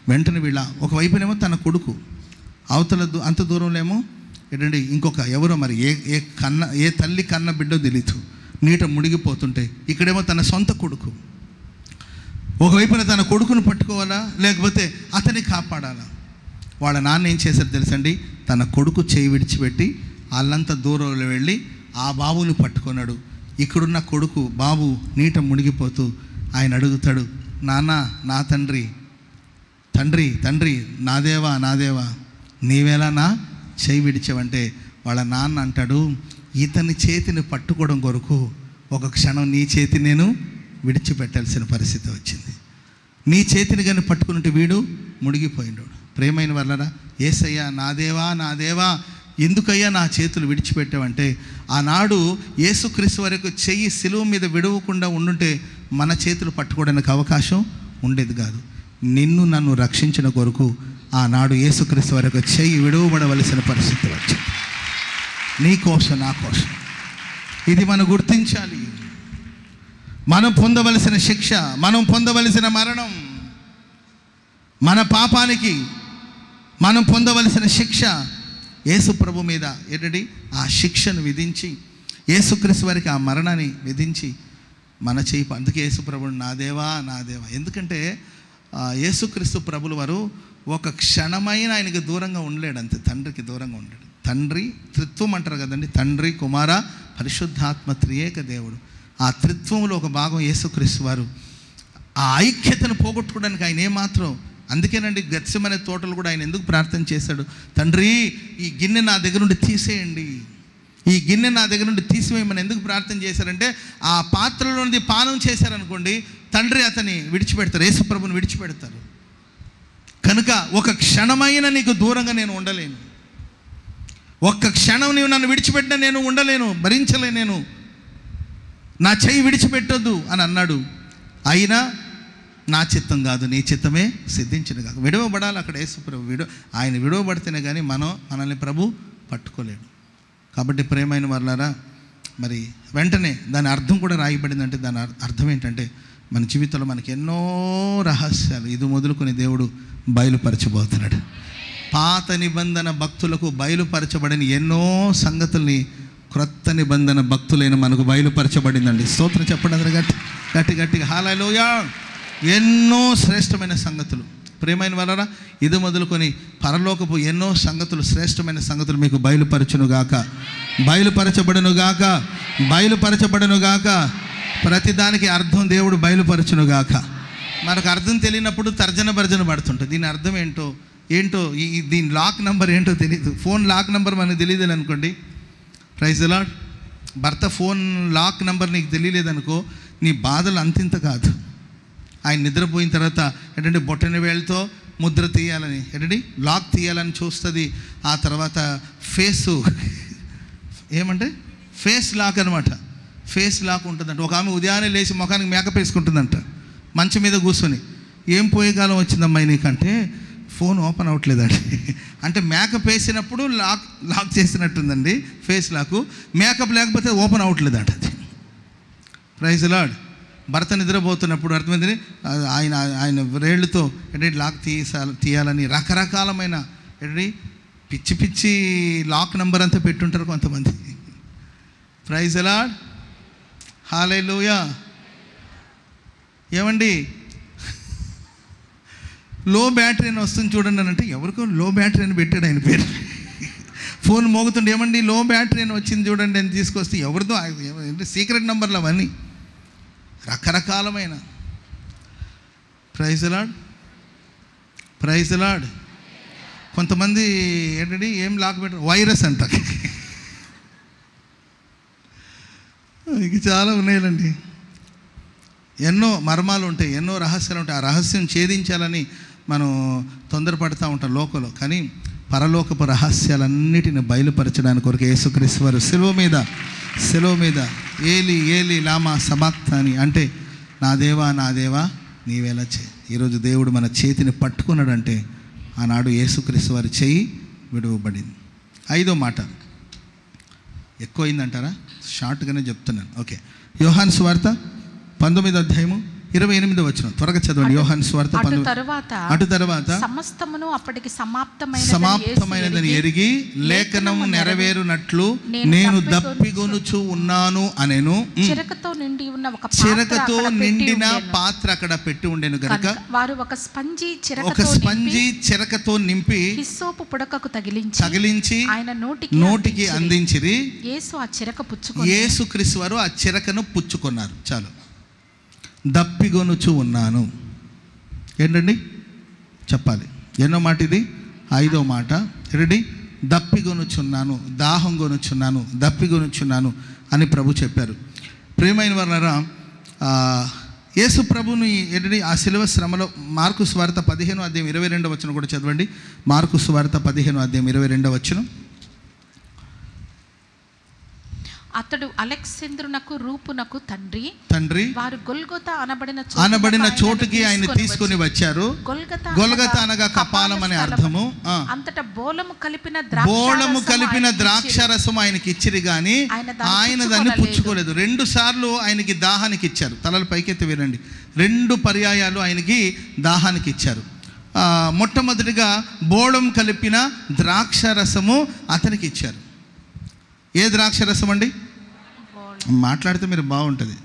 వెంటనే వీళ్ళ ఒకవైపునేమో తన కొడుకు, అవతల అంత దూరంలో ఏమో ఏంటండి ఇంకొక ఎవరో మరి ఏ తల్లి కన్న బిడ్డో తెలీదు నీట మునిగిపోతుంటే, ఇక్కడేమో తన సొంత కొడుకు. ఒకవైపున తన కొడుకును పట్టుకోవాలా, లేకపోతే అతన్ని కాపాడాలా? వాళ్ళ నాన్న ఏం చేశారు తెలుసండి? తన కొడుకు చేయి విడిచిపెట్టి వాళ్ళంతా దూరంలో వెళ్ళి ఆ బాబుని పట్టుకున్నాడు. ఇక్కడున్న కొడుకు బాబు నీట మునిగిపోతూ ఆయన అడుగుతాడు, నాన్న, నా తండ్రి, తండ్రి, తండ్రి, నా దేవా, నా దేవా, నీవేలా నా చేయి విడిచావంటే వాళ్ళ నాన్న అంటాడు, ఇతని చేతిని పట్టుకోవడం కొరకు ఒక క్షణం నీ చేతిని నేను విడిచిపెట్టాల్సిన పరిస్థితి వచ్చింది. నీ చేతిని కానీ పట్టుకున్నట్టు వీడు మునిగిపోయినాడు. ప్రేమైన వాళ్ళరా, యేసయ్యా, నా దేవా, నా దేవా, ఎందుకయ్యా నా చేతులు విడిచిపెట్టావంటే, ఆనాడు యేసుక్రీస్తు వరకు చెయ్యి సిలువ మీద విడవకుండా ఉండుంటే మన చేతులు పట్టుకోవడానికి అవకాశం ఉండేది కాదు. నిన్ను నన్ను రక్షించిన కొరకు ఆనాడు యేసుక్రీస్తు వరకు చెయ్యి విడవబడవలసిన పరిస్థితి వచ్చింది. నీ కోసం, నా కోసం. ఇది మనం గుర్తించాలి. మనం పొందవలసిన శిక్ష, మనం పొందవలసిన మరణం, మన పాపానికి మనం పొందవలసిన శిక్ష యేసు ప్రభు మీద ఏంటంటే ఆ శిక్షను విధించి, యేసుక్రీస్తు వారికి ఆ మరణాన్ని విధించి మన చేయి. అందుకే యేసు ప్రభుడు నా దేవా, నా దేవా. ఎందుకంటే యేసుక్రీస్తు ప్రభులు వారు ఒక క్షణమైన ఆయనకి దూరంగా ఉండలేడు, అంతే. తండ్రికి దూరంగా ఉండలేడు. తండ్రి త్రిత్వం అంటారు కదండి, తండ్రి, కుమార, పరిశుద్ధాత్మ త్రియేక దేవుడు. ఆ త్రిత్వంలో ఒక భాగం యేసుక్రీస్తు వారు. ఆ ఐక్యతను పోగొట్టుకోవడానికి ఆయన ఏమాత్రం, అందుకేనండి గెత్సెమనే తోటలు కూడా ఆయన ఎందుకు ప్రార్థన చేశాడు, తండ్రి ఈ గిన్నె నా దగ్గర నుండి తీసేయండి, ఈ గిన్నె నా దగ్గర నుండి తీసివేయమని ఎందుకు ప్రార్థన చేశారంటే, ఆ పాత్రలో నుండి పానం చేశారనుకోండి, తండ్రి అతన్ని విడిచిపెడతారు, యేసుప్రభుని విడిచిపెడతారు. కనుక ఒక క్షణమైన నీకు దూరంగా నేను ఉండలేను, ఒక్క క్షణం నీవు నన్ను విడిచిపెట్టినా నేను ఉండలేను, భరించలేను, నేను నా చెయ్యి విడిచిపెట్టొద్దు అని అన్నాడు. అయినా నా చిత్తం కాదు, నీ చిత్తమే సిద్ధించిన కాదు. విడవబడాలి అక్కడ యేసుప్రభు. ఆయన విడవబడితేనే కానీ మనల్ని ప్రభు పట్టుకోలేడు. కాబట్టి ప్రేమైన వాళ్ళారా, మరి వెంటనే దాని అర్థం కూడా రాయబడిందంటే, దాని అర్థం ఏంటంటే, మన జీవితంలో మనకి ఎన్నో రహస్యాలు ఇది మొదలుకొని దేవుడు బయలుపరచబోతున్నాడు. పాత నిబంధన భక్తులకు బయలుపరచబడిన ఎన్నో సంగతుల్ని క్రొత్త నిబంధన భక్తులైన మనకు బయలుపరచబడిందండి. స్తోత్రం చెప్పండి అందరూ గట్టి గట్టిగా హల్లెలూయా. ఎన్నో శ్రేష్టమైన సంగతులు ప్రేమైన వాళ్ళరా, ఇది మొదలుకొని పరలోకపు ఎన్నో సంగతులు, శ్రేష్టమైన సంగతులు మీకు బయలుపరచునుగాక, బయలుపరచబడునుగాక, బయలుపరచబడునుగాక. ప్రతిదానికి అర్థం దేవుడు బయలుపరచునుగాక. మనకు అర్థం తెలియనప్పుడు తర్జన భర్జన పడుతుంటుంది. దీని అర్థం ఏంటో దీని లాక్ నెంబర్ ఏంటో తెలియదు. ఫోన్ లాక్ నెంబర్ మనకు తెలియదు అనుకోండి, ప్రైజ్ ది లార్డ్. భర్త ఫోన్ లాక్ నెంబర్ నీకు తెలియలేదనుకో, నీ బాధలు అంతింత కాదు. ఆయన నిద్రపోయిన తర్వాత ఏంటంటే బొట్టన వేళ్ళతో ముద్ర తీయాలని, ఏంటంటే లాక్ తీయాలని చూస్తుంది. ఆ తర్వాత ఏమంటే ఫేస్ లాక్ అనమాట. ఫేస్ లాక్ ఉంటుందంట. ఒక ఆమె ఉదయాన్నే లేచి ముఖానికి మేకప్ వేసుకుంటుందంట, మంచం మీద కూర్చొని. ఏం పోయే కాలం వచ్చిందమ్మాయి నీకంటే, ఫోన్ ఓపెన్ అవ్వట్లేదండి అంటే మేకప్ వేసినప్పుడు లాక్ చేసినట్టుందండి ఫేస్ లాకు. మేకప్ లేకపోతే ఓపెన్ అవ్వట్లేదంట అది. Praise the lord. భర్త నిద్రపోతున్నప్పుడు అర్థమైంది, ఆయన వేళ్ళతో ఏంటంటే లాక్ తీయాలని రకరకాలమైన ఏంటంటే పిచ్చి పిచ్చి లాక్ నెంబర్ అంతా పెట్టుంటారు కొంతమంది. Praise the lord. హల్లెలూయా. ఏమండి, లో బ్యాటరీ అని వస్తుంది చూడండి అని అంటే, ఎవరికో లో బ్యాటరీ అని పెట్టాడు ఆయన పేరు. ఫోన్ మోగుతుండే, ఏమండి లో బ్యాటరీ అని వచ్చింది చూడండి అని తీసుకొస్తే, ఎవరిదో సీక్రెట్ నెంబర్లు అవన్నీ రకరకాలమైన. Praise the lord, praise the lord. కొంతమంది ఏంటంటే ఏం లాక్ పెట్టారు, వైరస్ అంట. ఇక చాలా ఉన్నాయండి. ఎన్నో మర్మాలు ఉంటాయి, ఎన్నో రహస్యాలు ఉంటాయి. ఆ రహస్యం ఛేదించాలని మనం తొందరపడుతూ ఉంటాం లోకంలో. కానీ పరలోకపు రహస్యాలన్నిటిని బయలుపరచడానికి కొరకు యేసుక్రీస్తు వారు సెలవు మీద ఏలి ఏలి లామా సబాక్తాని అంటే, నా దేవా, నా దేవా, నీవేలా చేయి. ఈరోజు దేవుడు మన చేతిని పట్టుకున్నాడంటే, ఆనాడు యేసుక్రీస్తు వారి చేయి విడువబడింది. 5వ మాట ఎక్కువైందంటారా? షార్ట్గానే చెప్తున్నాను. ఓకే, యోహాను సువార్త 19వ అధ్యాయము 28వ వచనం త్వరగా చదవండి. యోహాను సువార్త 19. అటు తరువాత సమస్తమును అప్పటికి సమాప్తమైనదని ఎరిగి లేఖనం నెరవేరునట్లు నేను దప్పిగొనుచు ఉన్నాను అనెను. చిరకతో నిండి ఉన్న నిండిన పాత్ర అక్కడ పెట్టి ఉండెను గనుక వారు ఒక స్పంజి చిరకతో నింపి హిస్సోపు పుడకకు తగిలించి ఆయన నోటికి అందించిరి. యేసు ఆ చిరక పుచ్చుకొని యేసుక్రీస్తు వారు ఆ చిరకను పుచ్చుకున్నారు. చాలు. దప్పిగొనుచు ఉన్నాను ఏంటండి చెప్పాలి. ఎన్నో మాట ఇది? 5వ మాట. రెడీ? దప్పిగొనుచున్నాను, దాహం కొనుచున్నాను, దప్పిగొనుచున్నాను అని ప్రభు చెప్పారు. ప్రియమైన వారలారా, యేసు ప్రభుని ఏంటంటే ఆ శిలువ శ్రమలో మార్కు సువార్త 15:22 వచనం కూడా చదవండి. మార్కు సువార్త 15:22 వచనం. అతడు అలెగ్జాంద్రునకు రూపునకు తండ్రి వారు గొల్గొతా అనబడిన చోటుకి ఆయన తీసుకొని వచ్చారు. గొల్గొతా అనగా కపాలం అనే అర్థము. అంతటా బోళము కలిపిన ద్రాక్షరసం ఆయనకి ఇచ్చిరి గాని ఆయన దాన్ని పుచ్చుకోలేదు. 2 సార్లు ఆయనకి దాహానికి ఇచ్చారు. తలలు పైకెత్తి వినండి. 2 పర్యాయాలు ఆయనకి దాహానికి ఇచ్చారు. మొట్టమొదటిగా బోళం కలిపిన ద్రాక్షరసము అతనికి ఇచ్చారు. ఏ ద్రాక్షరసం అండి? మాట్లాడితే మీరు బాగుంటుంది.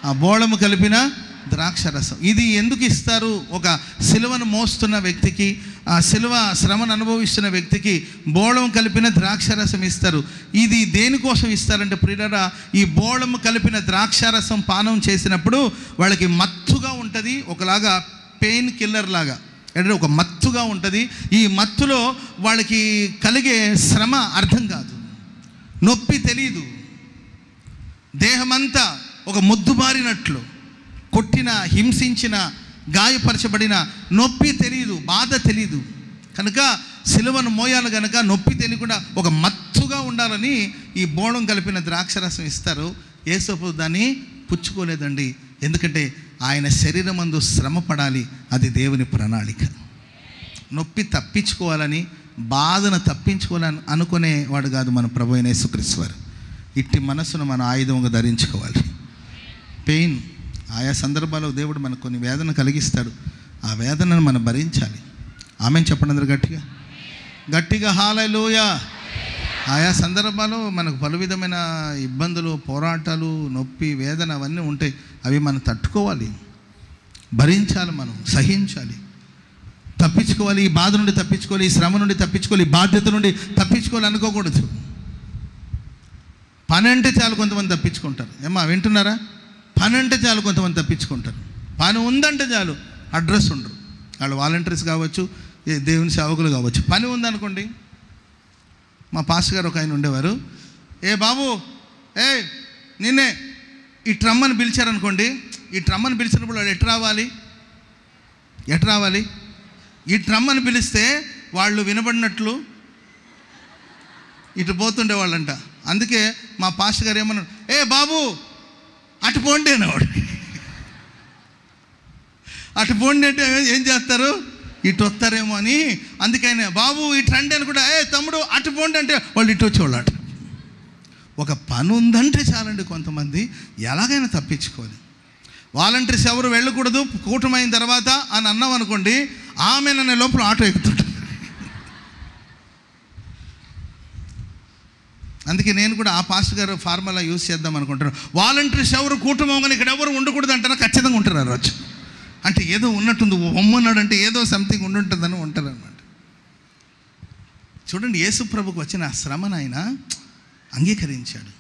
ఆ బోళము కలిపిన ద్రాక్షరసం. ఇది ఎందుకు ఇస్తారు? ఒక సిలువను మోస్తున్న వ్యక్తికి, ఆ సిలువ శ్రమను అనుభవిస్తున్న వ్యక్తికి బోళం కలిపిన ద్రాక్షరసం ఇస్తారు. ఇది దేనికోసం ఇస్తారంటే ప్రియులారా, ఈ బోళము కలిపిన ద్రాక్షరసం పానం చేసినప్పుడు వాళ్ళకి మత్తుగా ఉంటుంది. ఒకలాగా పెయిన్ కిల్లర్ లాగా అంటే ఒక మత్తుగా ఉంటుంది. ఈ మత్తులో వాళ్ళకి కలిగే శ్రమ అర్థం కాదు, నొప్పి తెలియదు. దేహమంతా ఒక మొద్దుబారినట్లు, కొట్టిన, హింసించిన, గాయపరచబడిన నొప్పి తెలియదు, బాధ తెలియదు. కనుక సిలువను మోయాలి కనుక నొప్పి తెలియకుండా ఒక మత్తుగా ఉండాలని ఈ బోళం కలిపిన ద్రాక్షరసం ఇస్తారు. యేసు దాన్ని పుచ్చుకోలేదండి. ఎందుకంటే ఆయన శరీరమందు శ్రమ పడాలి. అది దేవుని ప్రణాళిక. నొప్పి తప్పించుకోవాలని, బాధను తప్పించుకోవాలని అనుకునేవాడు కాదు మన ప్రభు అయిన యేసుక్రీస్తు వారు. ఇట్టి మనస్సును మన ఆయుధంగా ధరించుకోవాలి. పెయిన్ ఆయా సందర్భాల్లో దేవుడు మనకు కొన్ని వేదన కలిగిస్తాడు. ఆ వేదనను మనం భరించాలి. ఆమెన్ చెప్పండి అందరూ గట్టిగా హల్లెలూయా. ఆయా సందర్భాల్లో మనకు పలు విధమైన ఇబ్బందులు, పోరాటాలు, నొప్పి, వేదన అవన్నీ ఉంటాయి. అవి మనం తట్టుకోవాలి, భరించాలి, మనం సహించాలి, తప్పించుకోవాలి. ఈ బాధ నుండి తప్పించుకోవాలి, ఈ శ్రమ నుండి తప్పించుకోవాలి, ఈ బాధ్యత నుండి తప్పించుకోవాలి అనుకోకూడదు. పని అంటే చాలు కొంతమంది తప్పించుకుంటారు. ఏమా వింటున్నారా? పని అంటే చాలు కొంతమంది తప్పించుకుంటారు. పని ఉందంటే చాలు అడ్రస్ ఉండరు. వాళ్ళు వాలంటీర్స్ కావచ్చు, దేవుని సేవకులు కావచ్చు. పని ఉందనుకోండి. మా పాస్టర్ గారు ఒక ఆయన ఉండేవారు. ఏ బాబు, నిన్నే ఈ ట్రమ్మని పిలిచారనుకోండి. ఈ ట్రమ్మని పిలిచినప్పుడు వాళ్ళు ఎటు రావాలి? ఈ ట్రమ్మని పిలిస్తే వాళ్ళు వినబడినట్లు ఇటు పోతుండే వాళ్ళంట. అందుకే మా పాస్టర్ గారు ఏమన్నాడు, బాబు అటు పోండి అనేవాడు. అటు పోండి అంటే ఏం చేస్తారు? ఇటు వస్తారేమో అని. అందుకైనా బాబు ఇటు రండి అని కూడా, తమ్ముడు అటు పోండి అంటే వాళ్ళు ఇటు వచ్చేవాళ్ళట. ఒక పని ఉందంటే చాలండి కొంతమంది ఎలాగైనా తప్పించుకోవాలి. వాలంటీర్స్ ఎవరు వెళ్ళకూడదు కూటమైన తర్వాత అని అన్నాం అనుకోండి, ఆమెననే లోపల ఆటో ఎక్కుతుంటారు. అందుకే నేను కూడా ఆ పాస్టర్ గారు ఫార్ములా యూజ్ చేద్దాం అనుకుంటున్నాను. వాలంటీర్స్ ఎవరు కూటమోగానే ఇక్కడ ఎవరు ఉండకూడదు అంటారా? ఖచ్చితంగా ఉంటారు ఆ రోజు. అంటే ఏదో ఉన్నట్టుంది, ఒమ్మన్నాడు అంటే ఏదో సంథింగ్ ఉండుంటుందని ఉంటారు అన్నమాట. చూడండి, యేసు ప్రభుకు వచ్చిన శ్రమను ఆయన అంగీకరించాడు.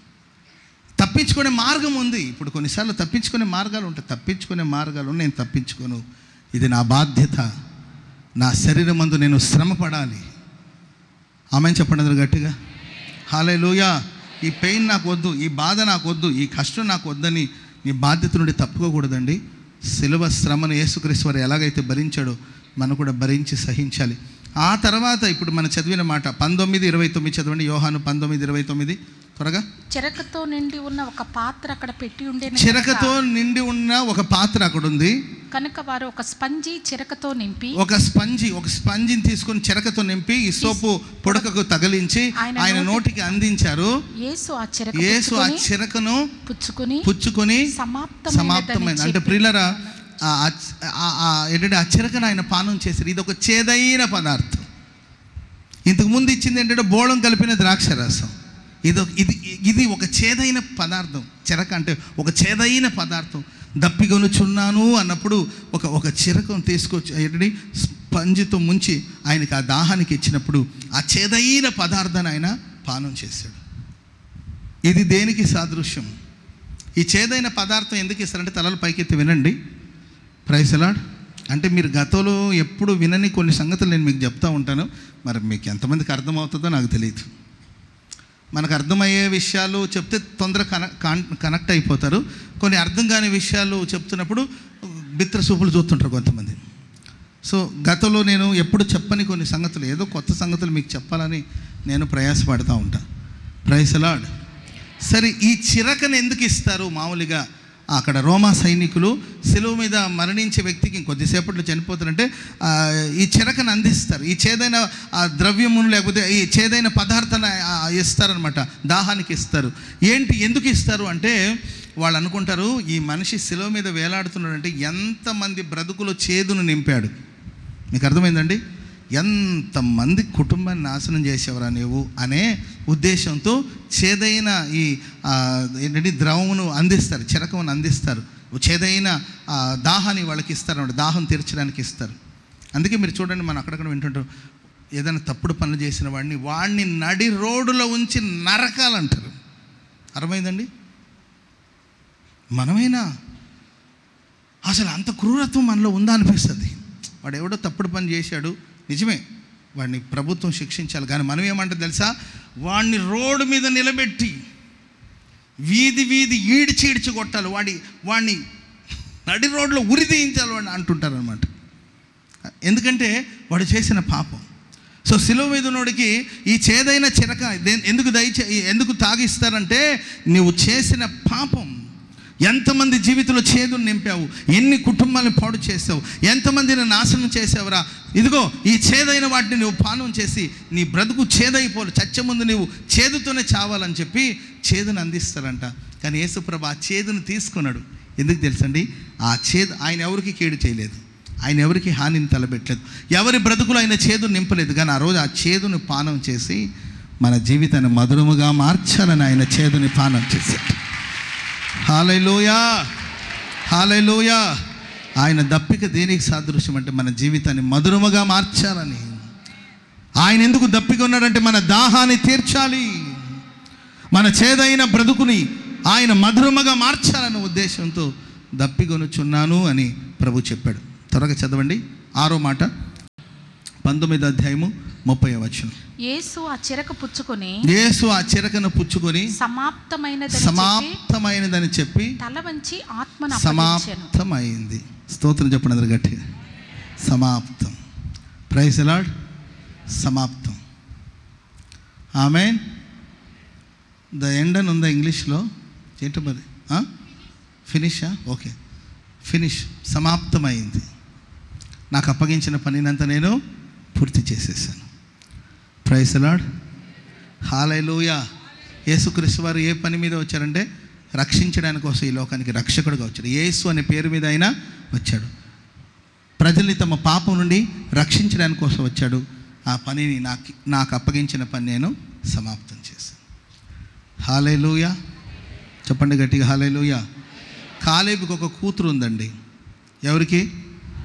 తప్పించుకునే మార్గం ఉంది. ఇప్పుడు కొన్నిసార్లు తప్పించుకునే మార్గాలు ఉంటాయి. తప్పించుకునే మార్గాలు నేను తప్పించుకోను. ఇది నా బాధ్యత. నా శరీరం అందు నేను శ్రమ పడాలి. ఆమెన్ చెప్పండి అందరూ గట్టిగా హల్లెలూయా. ఈ పెయిన్ నాకు వద్దు, ఈ బాధ నాకు వద్దు, ఈ కష్టం నాకు వద్దని నీ బాధ్యత నుండి తప్పుకోకూడదండి. సిలువ శ్రమను యేసుక్రీస్తు వారు ఎలాగైతే భరించాడో మనం కూడా భరించి సహించాలి. ఆ తర్వాత ఇప్పుడు మనం చదివిన మాట 19:29 చదవండి. యోహాను 19:29 త్వరగా. చిరకతో నిండి ఉన్న ఒక పాత్ర అక్కడ పెట్టి ఉండే. చిరకతో నిండి ఉన్న ఒక పాత్ర అక్కడ ఉంది కనుక వారు ఒక స్పంజిని తీసుకొని చిరకతో నింపి ఈ సోపు పొడకకు తగిలించి ఆయన నోటికి అందించారు. యేసు ఆ చిరకను పుచ్చుకొని సమాప్తమైంది. అంటే ప్రియులారా, ఏంటంటే ఆ చిరకను ఆయన పానం చేశారు. ఇది ఒక చేదైన పదార్థం. ఇంతకుముందు ఇచ్చింది ఏంటంటే బోళం కలిపిన ద్రాక్ష రసం. ఇది ఒక చేదైన పదార్థం. చిరక అంటే ఒక చేదైన పదార్థం. దప్పిగొనుచున్నాను అన్నప్పుడు ఒక చిరకం తీసుకొచ్చి ఏంటంటే స్పంజితో ముంచి ఆయనకి ఆ దాహానికి ఇచ్చినప్పుడు ఆ చేదైన పదార్థాన్ని ఆయన పానం చేశాడు. ఇది దేనికి సాదృశ్యం? ఈ చేదైన పదార్థం ఎందుకు ఇస్తారంటే, తలలు పైకెత్తి వినండి. Praise the lord. అంటే మీరు గతంలో ఎప్పుడు వినని కొన్ని సంగతులు నేను మీకు చెప్తూ ఉంటాను. మరి మీకు ఎంతమందికి అర్థమవుతుందో నాకు తెలియదు. మనకు అర్థమయ్యే విషయాలు చెప్తే తొందరగా కనెక్ట్ అయిపోతారు. కొన్ని అర్థం కాని విషయాలు చెప్తున్నప్పుడు బిత్ర సూపులు చూస్తుంటారు కొంతమంది. సో గతంలో నేను ఎప్పుడు చెప్పని కొన్ని సంగతులు, ఏదో కొత్త సంగతులు మీకు చెప్పాలని నేను ప్రయాసపడుతూ ఉంటాను. Praise the lord. సరే, ఈ చిరకను ఎందుకు ఇస్తారు? మామూలుగా అక్కడ రోమా సైనికులు శిలువ మీద మరణించే వ్యక్తికి ఇంకొద్దిసేపట్లో చనిపోతారంటే ఈ చిరకను అందిస్తారు. ఈ చేదైన ద్రవ్యమును లేకపోతే ఈ చేదైన పదార్థాన్ని ఇస్తారనమాట. దాహానికి ఇస్తారు. ఎందుకు ఇస్తారు అంటే, వాళ్ళు అనుకుంటారు ఈ మనిషి శిలువ మీద వేలాడుతున్నాడంటే ఎంతమంది బ్రతుకులో చేదును నింపాడు. మీకు అర్థమైందండి? ఎంతమంది కుటుంబాన్ని నాశనం చేసేవరా నీవు అనే ఉద్దేశంతో చేదైన ఈ ఏంటంటే ద్రవమును అందిస్తారు, చిరకమును అందిస్తారు. చేదైన దాహాన్ని వాళ్ళకి ఇస్తారు అన్నమాట. దాహం తీర్చడానికి ఇస్తారు. అందుకే మీరు చూడండి, మనం అక్కడక్కడ వింటుంటాం, ఏదైనా తప్పుడు పనులు చేసిన వాడిని నడి రోడ్డులో ఉంచి నరకాలంటారు. అర్థమైందండి? మనమైనా అసలు అంత క్రూరత్వం మనలో ఉందా అనిపిస్తుంది. వాడు ఎవడో తప్పుడు పని చేశాడు, నిజమే, వాడిని ప్రభుత్వం శిక్షించాలి. కానీ మనం ఏమంటే తెలుసా, వాడిని రోడ్డు మీద నిలబెట్టి వీధి ఈడ్చి కొట్టాలి, వాడిని నడి రోడ్లో ఉరి తీయించాలి వాడిని అంటుంటారు అనమాట. ఎందుకంటే వాడు చేసిన పాపం. సో శిలువ మీద ఉన్నోడికి ఈ చేదైన చిరక ఎందుకు తాగిస్తారంటే, నువ్వు చేసిన పాపం, ఎంతమంది జీవితంలో చేదును నింపావు, ఎన్ని కుటుంబాలను పాడు చేసావు, ఎంతమందిని నాశనం చేసావురా. ఇదిగో ఈ చేదైన వాటిని నువ్వు పానం చేసి నీ బ్రతుకు చేదైపోలు, చచ్చే ముందు నువ్వు చేదుతోనే చావాలని చెప్పి చేదును అందిస్తారంట. కానీ యేసుప్రభు ఆ చేదును తీసుకున్నాడు. ఎందుకు తెలుసండి? ఆ చేదు ఆయన ఎవరికి కీడు చేయలేదు, ఆయన ఎవరికి హానిని తలపెట్టలేదు, ఎవరి బ్రతుకులు ఆయన చేదు నింపలేదు. కానీ ఆ రోజు ఆ చేదును పానం చేసి మన జీవితాన్ని మధురముగా మార్చాలని ఆయన చేదుని పానం చేశాడు. హల్లెలూయా, హల్లెలూయా. ఆయన దప్పిక దేనికి సాదృశ్యం అంటే, మన జీవితాన్ని మధురముగా మార్చాలని. ఆయన ఎందుకు దప్పిక ఉన్నాడంటే, మన దాహాన్ని తీర్చాలి, మన చేదైన బ్రతుకుని ఆయన మధురముగా మార్చాలన్న ఉద్దేశంతో దప్పికొనుచున్నాను అని ప్రభు చెప్పాడు. త్వరగా చదవండి 6వ మాట, 19వ అధ్యాయము 30వ వచనం. యేసు ఆ చిరకను పుచ్చుకొని సమాప్తమైనదని చెప్పి తల వంచి ఆత్మను సమాప్తమైంది. స్తోత్రం చెప్పండి అందరు గట్టిగా. సమాప్తం. Praise the lord. సమాప్తం. ఆమేన్. ద ఎండ్ అని ఉందా ఇంగ్లీష్లో? ఏంటో మరి, ఫినిషా? Okay, finish. సమాప్తమైంది. నాకు అప్పగించిన పనినంతా నేను పూర్తి చేసేసాను. Praise the lord. హల్లెలూయా. యేసుక్రీస్తు వారు ఏ పని మీద వచ్చారంటే, రక్షించడానికి కోసం ఈ లోకానికి రక్షకుడుగా వచ్చాడు. యేసు అనే పేరు మీద ఆయన వచ్చాడు. ప్రజల్ని తమ పాపం నుండి రక్షించడానికి కోసం వచ్చాడు. ఆ పనిని నాకు అప్పగించిన పని నేను సమాప్తం చేశాను. హల్లెలూయా. చెప్పండి గట్టిగా, హల్లెలూయా. కాలేబుకి ఒక కూతురు ఉందండి. ఎవరికి?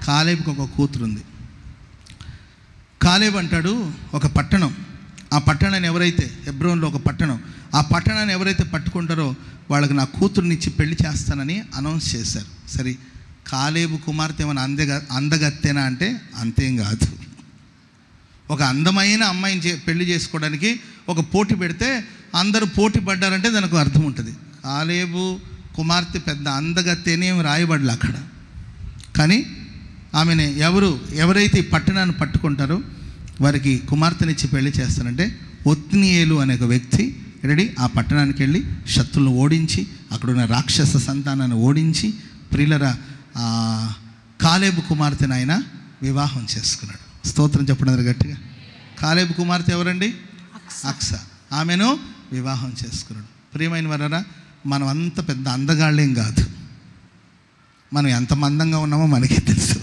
కాలేబుకి ఒక కూతురు ఉంది. కాలేబు అంటాడు, ఒక పట్టణం, ఆ పట్టణాన్ని ఎవరైతే, హెబ్రోన్లో ఒక పట్టణం, ఆ పట్టణాన్ని ఎవరైతే పట్టుకుంటారో వాళ్ళకి నా కూతురునిచ్చి పెళ్లి చేస్తానని అనౌన్స్ చేశారు. సరే, కాలేబు కుమార్తె ఏమైనా అందగత్తెనా అంటే అంతేం కాదు. ఒక అందమైన అమ్మాయిని పెళ్లి చేసుకోవడానికి ఒక పోటీ పెడితే అందరూ పోటీ పడ్డారంటే దానికి అర్థం ఉంటుంది. కాలేబు కుమార్తె పెద్ద అందగత్తెనేం రాయబడలే అక్కడ. కానీ ఆమెను ఎవరైతే ఈ పట్టణాన్ని పట్టుకుంటారో వారికి కుమార్తెనిచ్చి పెళ్లి చేస్తారంటే, ఒత్నియేలు అనే ఒక వ్యక్తి ఆ పట్టణానికి వెళ్ళి శత్రులను ఓడించి అక్కడున్న రాక్షస సంతానాన్ని ఓడించి ప్రియులరా కాలేబు కుమార్తెను ఆయన వివాహం చేసుకున్నాడు. స్తోత్రం చెప్పడం గట్టిగా. కాలేబు కుమార్తె ఎవరండి? అక్స. ఆమెను వివాహం చేసుకున్నాడు. ప్రియమైన వారరా, మనం అంత పెద్ద అందగాళ్ళేం కాదు. మనం ఎంత మందంగా ఉన్నామో మనకే తెలుసు.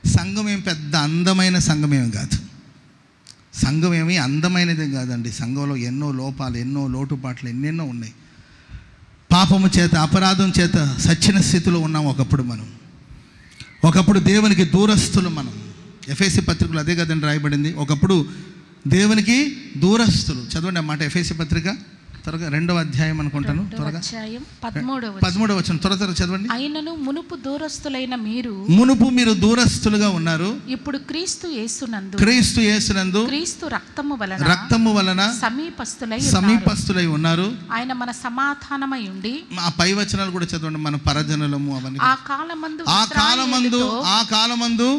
సంఘం ఏం పెద్ద అందమైన సంఘం ఏమి కాదు. సంఘం ఏమి అందమైనది కాదండి. సంఘంలో ఎన్నో లోపాలు, ఎన్నో లోటుపాట్లు ఎన్నెన్నో ఉన్నాయి. పాపము చేత, అపరాధం చేత సచ్చిన స్థితిలో ఉన్నాం. ఒకప్పుడు దేవునికి దూరస్తులు మనం. ఎఫెసీ పత్రికలో అదే కదండి రాయబడింది. ఒకప్పుడు దేవునికి దూరస్తులు. చదవండి ఆ మాట, ఎఫెసీ పత్రిక త్వరగా 2వ అధ్యాయం అనుకుంటాను, త్వరగా 13వ వచనం త్వర చదవండి. అయినను మునుపు దూరస్తులైన మీరు, మునుపు మీరు దూరస్తులుగా ఉన్నారు, ఇప్పుడు క్రీస్తు యేసునందు క్రీస్తు రక్తము వలన సమీపస్తులై ఉన్నారు. ఆయన మన సమాధానమై ఉండి. ఆ పై వచనాలు కూడా చదవండి. మన పరజనులము అవన్నీ. ఆ కాలమందు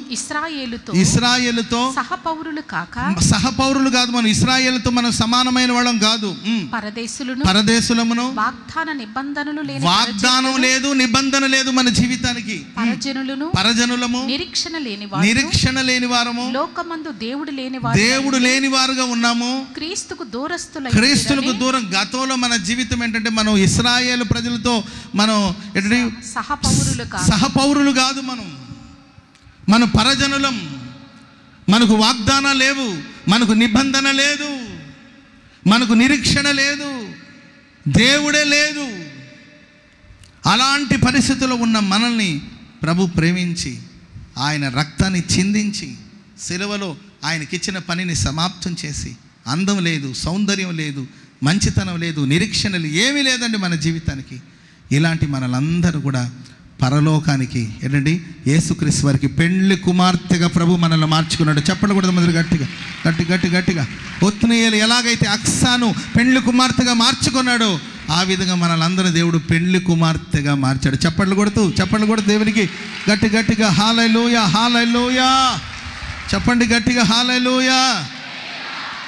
ఇశ్రాయేలుతో సహపౌరులు కాదు, మనం ఇశ్రాయేలుతో మనం సమానమైన వాళ్ళం కాదు. పరదేశులమును వాగ్దానం లేదు, నిబంధన లేదు మన జీవితానికి. పరజనులము నిరీక్షణ లేని వారము, లోకమందు దేవుడు లేని వారుగా ఉన్నాము. క్రీస్తులకు దూరం. గతంలో మన జీవితం ఏంటంటే మనం ఇశ్రాయేలు ప్రజలతో మనం సహపౌరులు కాదు, మనం పరజనులం. మనకు వాగ్దానాలు లేవు, మనకు నిబంధన లేదు, మనకు నిరీక్షణ లేదు, దేవుడే లేదు. అలాంటి పరిస్థితుల్లో ఉన్న మనల్ని ప్రభు ప్రేమించి ఆయన రక్తాన్ని చిందించి సిలువలో ఆయనకిచ్చిన పనిని సమాప్తం చేసి, అందం లేదు, సౌందర్యం లేదు, మంచితనం లేదు, నిరీక్షణలు ఏమీ లేదండి మన జీవితానికి. ఇలాంటి మనలందరూ కూడా పరలోకానికి ఏంటండి యేసుక్రీస్తు వారికి పెళ్లి కుమార్తెగా ప్రభు మనల్ని మార్చుకున్నాడు. చెప్పండి కూడా మొదలు గట్టిగా. ఒత్నియేలు ఎలాగైతే అక్సాను పెళ్లి కుమార్తెగా మార్చుకున్నాడో ఆ విధంగా మనలందరూ దేవుడు పెళ్లి కుమార్తెగా మార్చాడు. చప్పట్లు కొడుతూ దేవునికి గట్టిగా హల్లెలూయా, హల్లెలూయా చెప్పండి గట్టిగా, హల్లెలూయా.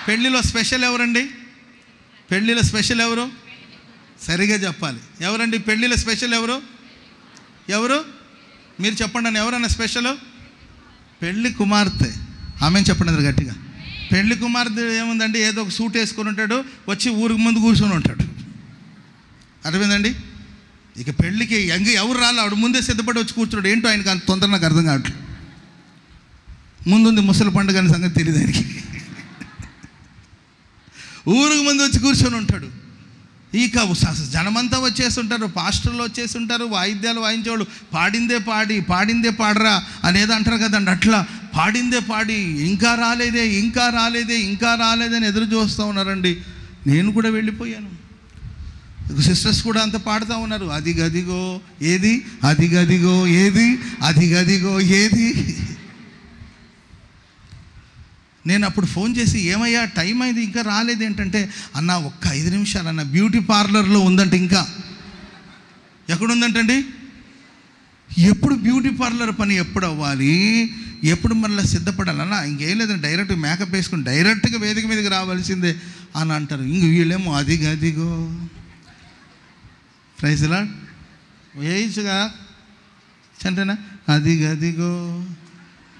పెళ్లిలో స్పెషల్ ఎవరండి? పెళ్లిలో స్పెషల్ ఎవరు? సరిగా చెప్పాలి. ఎవరండి పెళ్లిలో స్పెషల్ ఎవరు? మీరు చెప్పండి అని. ఎవరన్నా స్పెషల్? పెళ్లి కుమార్తె. ఆమెను చెప్పండి అందరు గట్టిగా. పెళ్లి కుమార్తె ఏముందండి, ఏదో ఒక సూట్ వేసుకొని ఉంటాడు, వచ్చి ఊరికి ముందు కూర్చొని ఉంటాడు. అర్థమైందండి? ఇక పెళ్ళికి ఎవరు రాలి ఆవిడ ముందే సిద్ధపడి వచ్చి కూర్చున్నాడు. ఏంటో ఆయనకు అంత తొందర నాకు అర్థం కావట్లేదు. ముందుంది ముసలి పండుగ అనే సంగతి తెలియదు ఆయనకి. ఊరికి ముందు వచ్చి కూర్చొని ఉంటాడు. ఇక జనమంతా వచ్చేస్తుంటారు, పాస్టర్లు వచ్చేస్తుంటారు, వాయిద్యాలు వాయించేవాళ్ళు పాడిందే పాడరా అనేది అంటారు కదండి. అట్లా పాడిందే పాడి ఇంకా రాలేదే అని ఎదురు చూస్తూ ఉన్నారండి. నేను కూడా వెళ్ళిపోయాను. సిస్టర్స్ కూడా అంత పాడుతూ ఉన్నారు. అదిగదిగో ఏది. నేను అప్పుడు ఫోన్ చేసి, ఏమయ్యా టైం అయింది ఇంకా రాలేదు ఏంటంటే, అన్న ఒక్క 5 నిమిషాలు అన్న, బ్యూటీ పార్లర్లో ఉందంట. ఇంకా ఎక్కడుందంటండి? ఎప్పుడు బ్యూటీ పార్లర్ పని ఎప్పుడు అవ్వాలి, ఎప్పుడు మళ్ళీ సిద్ధపడాలన్నా? ఇంకేం లేదండి, డైరెక్ట్ మేకప్ వేసుకుని డైరెక్ట్గా వేదిక మీదకి రావాల్సిందే అని అంటారు. ఇంక వీళ్ళేమో అదిగదిగో ప్రైజ్లా వేయించుగా చంటేనా, అదిగదిగో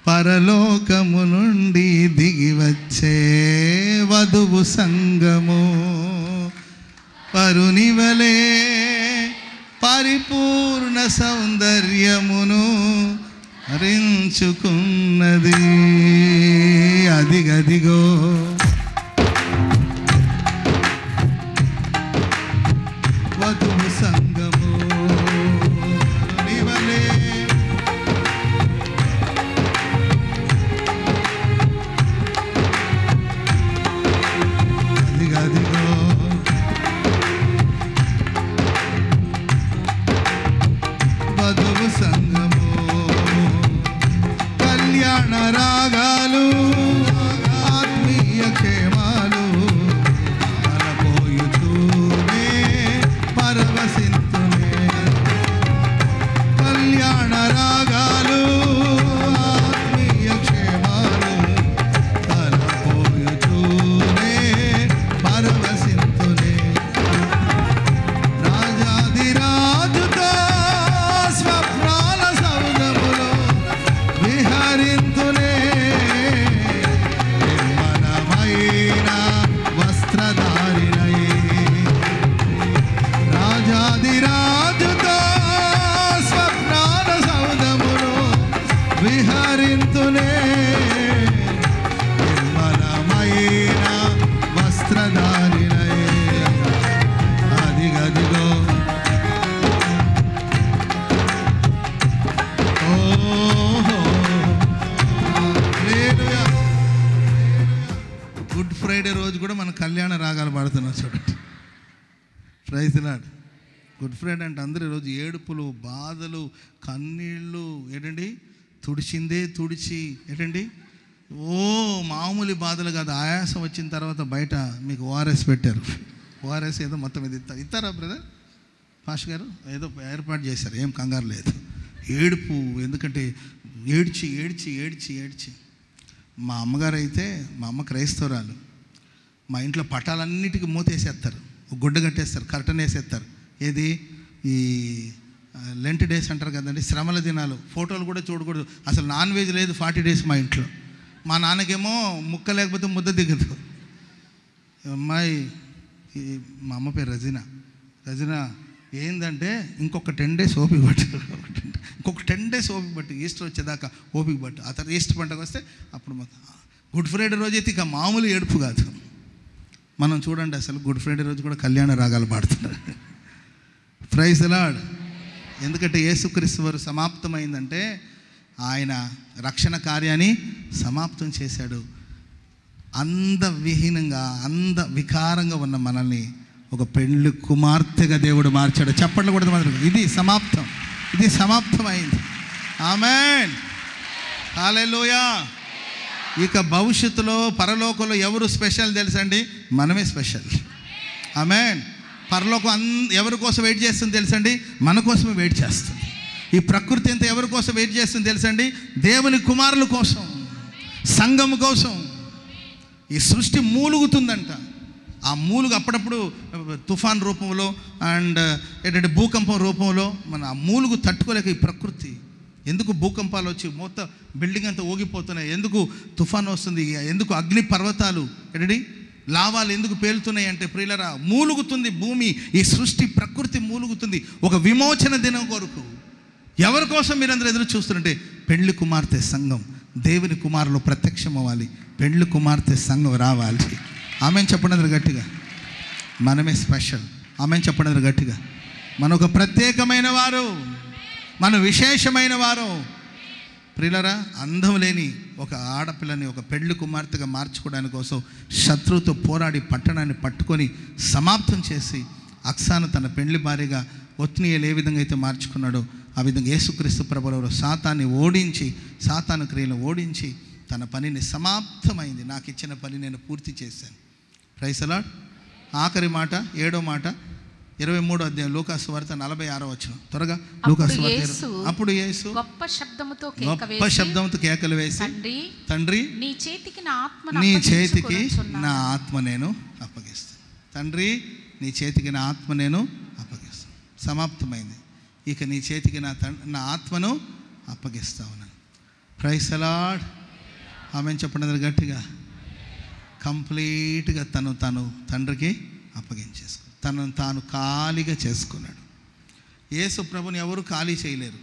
పరలోకము నుండి దిగి వచ్చే వధువు సంగము, పరునివలే పరిపూర్ణ సౌందర్యమును హరించుకున్నది. అదిగదిగో వధువు సంగము, పరునివలే వధువు సంగము, కళ్యాణ రాగాలు, ఆత్మీయ క్షేమాలు అలపోయుతూనే పరవశింతునే. కళ్యాణ రాగాలు, ఆత్మీయ క్షేమాలు అలపోయుతూనే పరవశింతునే. రాజాదిరాజుతో స్వప్నాల సౌధములో విహరింతునే. నిర్మలమైన వస్త్రధారిణై రాజాదిరాజుతో స్వప్న కళ్యాణ రాగాలు పాడుతున్నారు చూడండి. Praise the lord. Good Friday అంటే అందరూ ఈరోజు ఏడుపులు, బాధలు, కన్నీళ్ళు ఏంటండి, తుడిచిందే తుడిచి ఏంటండి, ఓ మామూలు బాధలు కాదు. ఆయాసం వచ్చిన తర్వాత బయట మీకు ఓఆర్ఎస్ పెట్టారు. ఓఆర్ఎస్ ఏదో మొత్తం ఇది ఇస్తారా బ్రదర్ పాష్ గారు? ఏదో ఏర్పాటు చేశారు, ఏం కంగారు లేదు. ఏడుపు, ఎందుకంటే ఏడ్చి ఏడ్చి ఏడ్చి ఏడ్చి. మా అమ్మగారు అయితే, మా అమ్మ క్రైస్తవురాలు, మా ఇంట్లో పటాలన్నిటికీ మూతేసేస్తారు, గుడ్డ కట్టేస్తారు, కర్టన్ వేసేస్తారు. ఏది ఈ లెంట్ డేస్ అంటారు కదండి, శ్రమల దినాలు. ఫోటోలు కూడా చూడకూడదు, అసలు నాన్ వెజ్ లేదు 40 days మా ఇంట్లో. మా నాన్నకేమో ముక్క లేకపోతే ముద్ద దిగదు. అమ్మాయి, మా అమ్మ పేరు రజీనా ఏంటంటే ఇంకొక 10 days ఓపిక పట్టు, ఇంకొక 10 days ఓపిక పట్టు, ఈస్టర్ వచ్చేదాకా ఓపిక పట్టు. ఆ తర్వాత ఈస్టర్ పండుగ వస్తే అప్పుడు మొత్తం. గుడ్ ఫ్రైడే రోజు అయితే ఇక మామూలు ఏడుపు కాదు. మనం చూడండి, అసలు గుడ్ ఫ్రైడే రోజు కూడా కళ్యాణ రాగాలు పాడుతున్నారు. Praise the lord. ఎందుకంటే యేసుక్రీస్తు వారు సమాప్తమైందంటే ఆయన రక్షణ కార్యాన్ని సమాప్తం చేశాడు. అందవిహీనంగా, వికారంగా ఉన్న మనల్ని ఒక పెళ్లి కుమార్తెగా దేవుడు మార్చాడు. చెప్పట్లు కూడా మాత్రం ఇది సమాప్తం, ఇది సమాప్తమైంది. ఆమేన్, హల్లెలూయా. ఇక భవిష్యత్తులో పరలోకంలో ఎవరు స్పెషల్ తెలుసండి? మనమే స్పెషల్. ఆమేన్. పరలోకం ఎవరి కోసం వెయిట్ చేస్తుంది తెలుసండి? మన కోసమే వెయిట్ చేస్తుంది. ఈ ప్రకృతి అంతా ఎవరి కోసం వెయిట్ చేస్తుంది తెలుసండి? దేవుని కుమారుల కోసం, సంఘం కోసం. ఈ సృష్టి మూలుగుతుందంట. ఆ మూలుగు అప్పుడప్పుడు తుఫాన్ రూపంలో అండ్ ఏంటంటే భూకంపం రూపంలో మన ఆ మూలుగు తట్టుకోలేక ఈ ప్రకృతి. ఎందుకు భూకంపాలు వచ్చి మొత్తం బిల్డింగ్ అంతా ఊగిపోతున్నాయి? ఎందుకు తుఫాన్ వస్తుంది? ఎందుకు అగ్ని పర్వతాలు ఏంటండి లావాలు ఎందుకు పేలుతున్నాయి అంటే ప్రియులరా, మూలుగుతుంది భూమి, ఈ సృష్టి ప్రకృతి మూలుగుతుంది ఒక విమోచన దినం కొరకు. ఎవరి కోసం మీరందరూ ఎదురు చూస్తుంటే పెళ్లి కుమార్తె సంఘం, దేవుని కుమారులు ప్రత్యక్షం అవ్వాలి, పెళ్లి కుమార్తె సంఘం రావాలి. ఆమెను చెప్పండి గట్టిగా, మనమే స్పెషల్. ఆమెను చెప్పండి గట్టిగా, మన ఒక ప్రత్యేకమైన వారు, మన విశేషమైన వారు. ప్రియులరా, అందం లేని ఒక ఆడపిల్లని ఒక పెళ్లి కుమార్తెగా మార్చుకోవడానికి కోసం శత్రువుతో పోరాడి పట్టణాన్ని పట్టుకొని సమాప్తం చేసి అక్సాను తన పెళ్లి భార్యగా ఒత్నియేలు ఏ విధంగా అయితే మార్చుకున్నాడో ఆ విధంగా యేసుక్రీస్తు ప్రభువారు సాతాన్ని ఓడించి, సాతాను క్రియలను ఓడించి తన పనిని సమాప్తమైంది. నాకు ఇచ్చిన పని నేను పూర్తి చేశాను. Praise the lord. ఆఖరి మాట, 7వ మాట, 23వ అధ్యాయం లూకాసు వార్త 46వ వచనం. త్వరగా లూకాసు వార్త. అప్పుడు యేసు గొప్ప శబ్దంతో కేకలు వేసి, తండ్రి నీ చేతికి నా ఆత్మ నేను అప్పగిస్తాను. తండ్రి నీ చేతికి నా ఆత్మ నేను అప్పగిస్తాను. సమాప్తమైంది. ఇక నీ చేతికి నా ఆత్మను అప్పగిస్తా ఉన్నాను. Praise the lord. ఆమెను చెప్పండి గట్టిగా. కంప్లీట్గా తను తండ్రికి అప్పగించేసుకున్నాడు. తనను తాను ఖాళీగా చేసుకున్నాడు. యేసు ప్రభుని ఎవరు ఖాళీ చేయలేరు.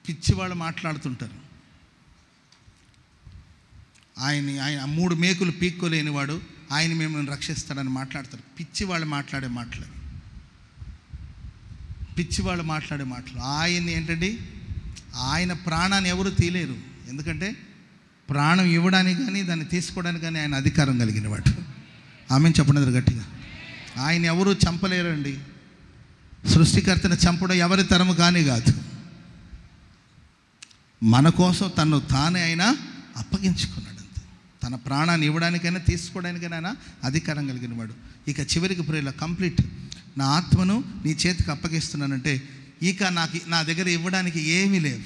పిచ్చి వాళ్ళు మాట్లాడుతుంటారు. ఆయన 3 మేకులు పీక్కోలేనివాడు, ఆయన మిమ్మల్ని రక్షిస్తాడని మాట్లాడతారు. పిచ్చి వాళ్ళు మాట్లాడే మాటలు. ఆయన్ని ఏంటండి, ఆయన ప్రాణాన్ని ఎవరు తీయలేరు. ఎందుకంటే ప్రాణం ఇవ్వడానికి కానీ దాన్ని తీసుకోవడానికి కానీ ఆయన అధికారం కలిగిన వాడు. ఆమెను చెప్పండి గట్టిగా. ఆయన ఎవరు చంపలేరండి. సృష్టికర్తను చంపడం ఎవరి తరము కానీ కాదు. మన కోసం తను తానే ఆయన అప్పగించుకున్నాడు. అంతే. తన ప్రాణాన్ని ఇవ్వడానికైనా తీసుకోవడానికైనా ఆయన అధికారం కలిగిన వాడు. ఇక చివరికి ప్రియుల కంప్లీట్, నా ఆత్మను నీ చేతికి అప్పగిస్తున్నానంటే ఇక నా దగ్గర ఇవ్వడానికి ఏమీ లేవు.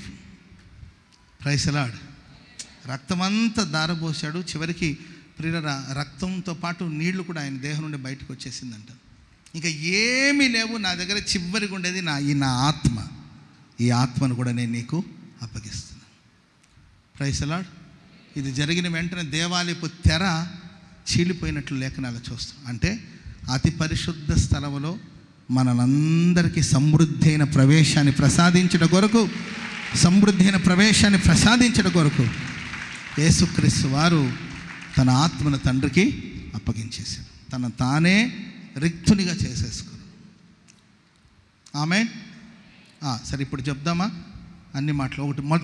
Praise the lord. రక్తమంతా దారబోసాడు. చివరికి ప్రియుల రక్తంతో పాటు నీళ్లు కూడా ఆయన దేహం నుండి బయటకు వచ్చేసిందంట. ఇంకా ఏమీ లేవు నా దగ్గర. చివరికి ఉండేది నా ఆత్మ. ఈ ఆత్మను కూడా నేను నీకు అప్పగిస్తున్నాను. Praise the lord. ఇది జరిగిన వెంటనే దేవాలయపు తెర చీలిపోయినట్లు లేఖనాలు చూస్తాం. అంటే అతి పరిశుద్ధ స్థలములో మనందరికీ సమృద్ధి అయిన ప్రవేశాన్ని ప్రసాదించడం కొరకు యేసుక్రీస్తు వారు తన ఆత్మను తండ్రికి అప్పగించేశాడు. తన తానే రిక్తునిగా చేసేసుకున్నాడు. ఆమేన్. సరే, ఇప్పుడు చెప్దామా అన్ని మాటలు.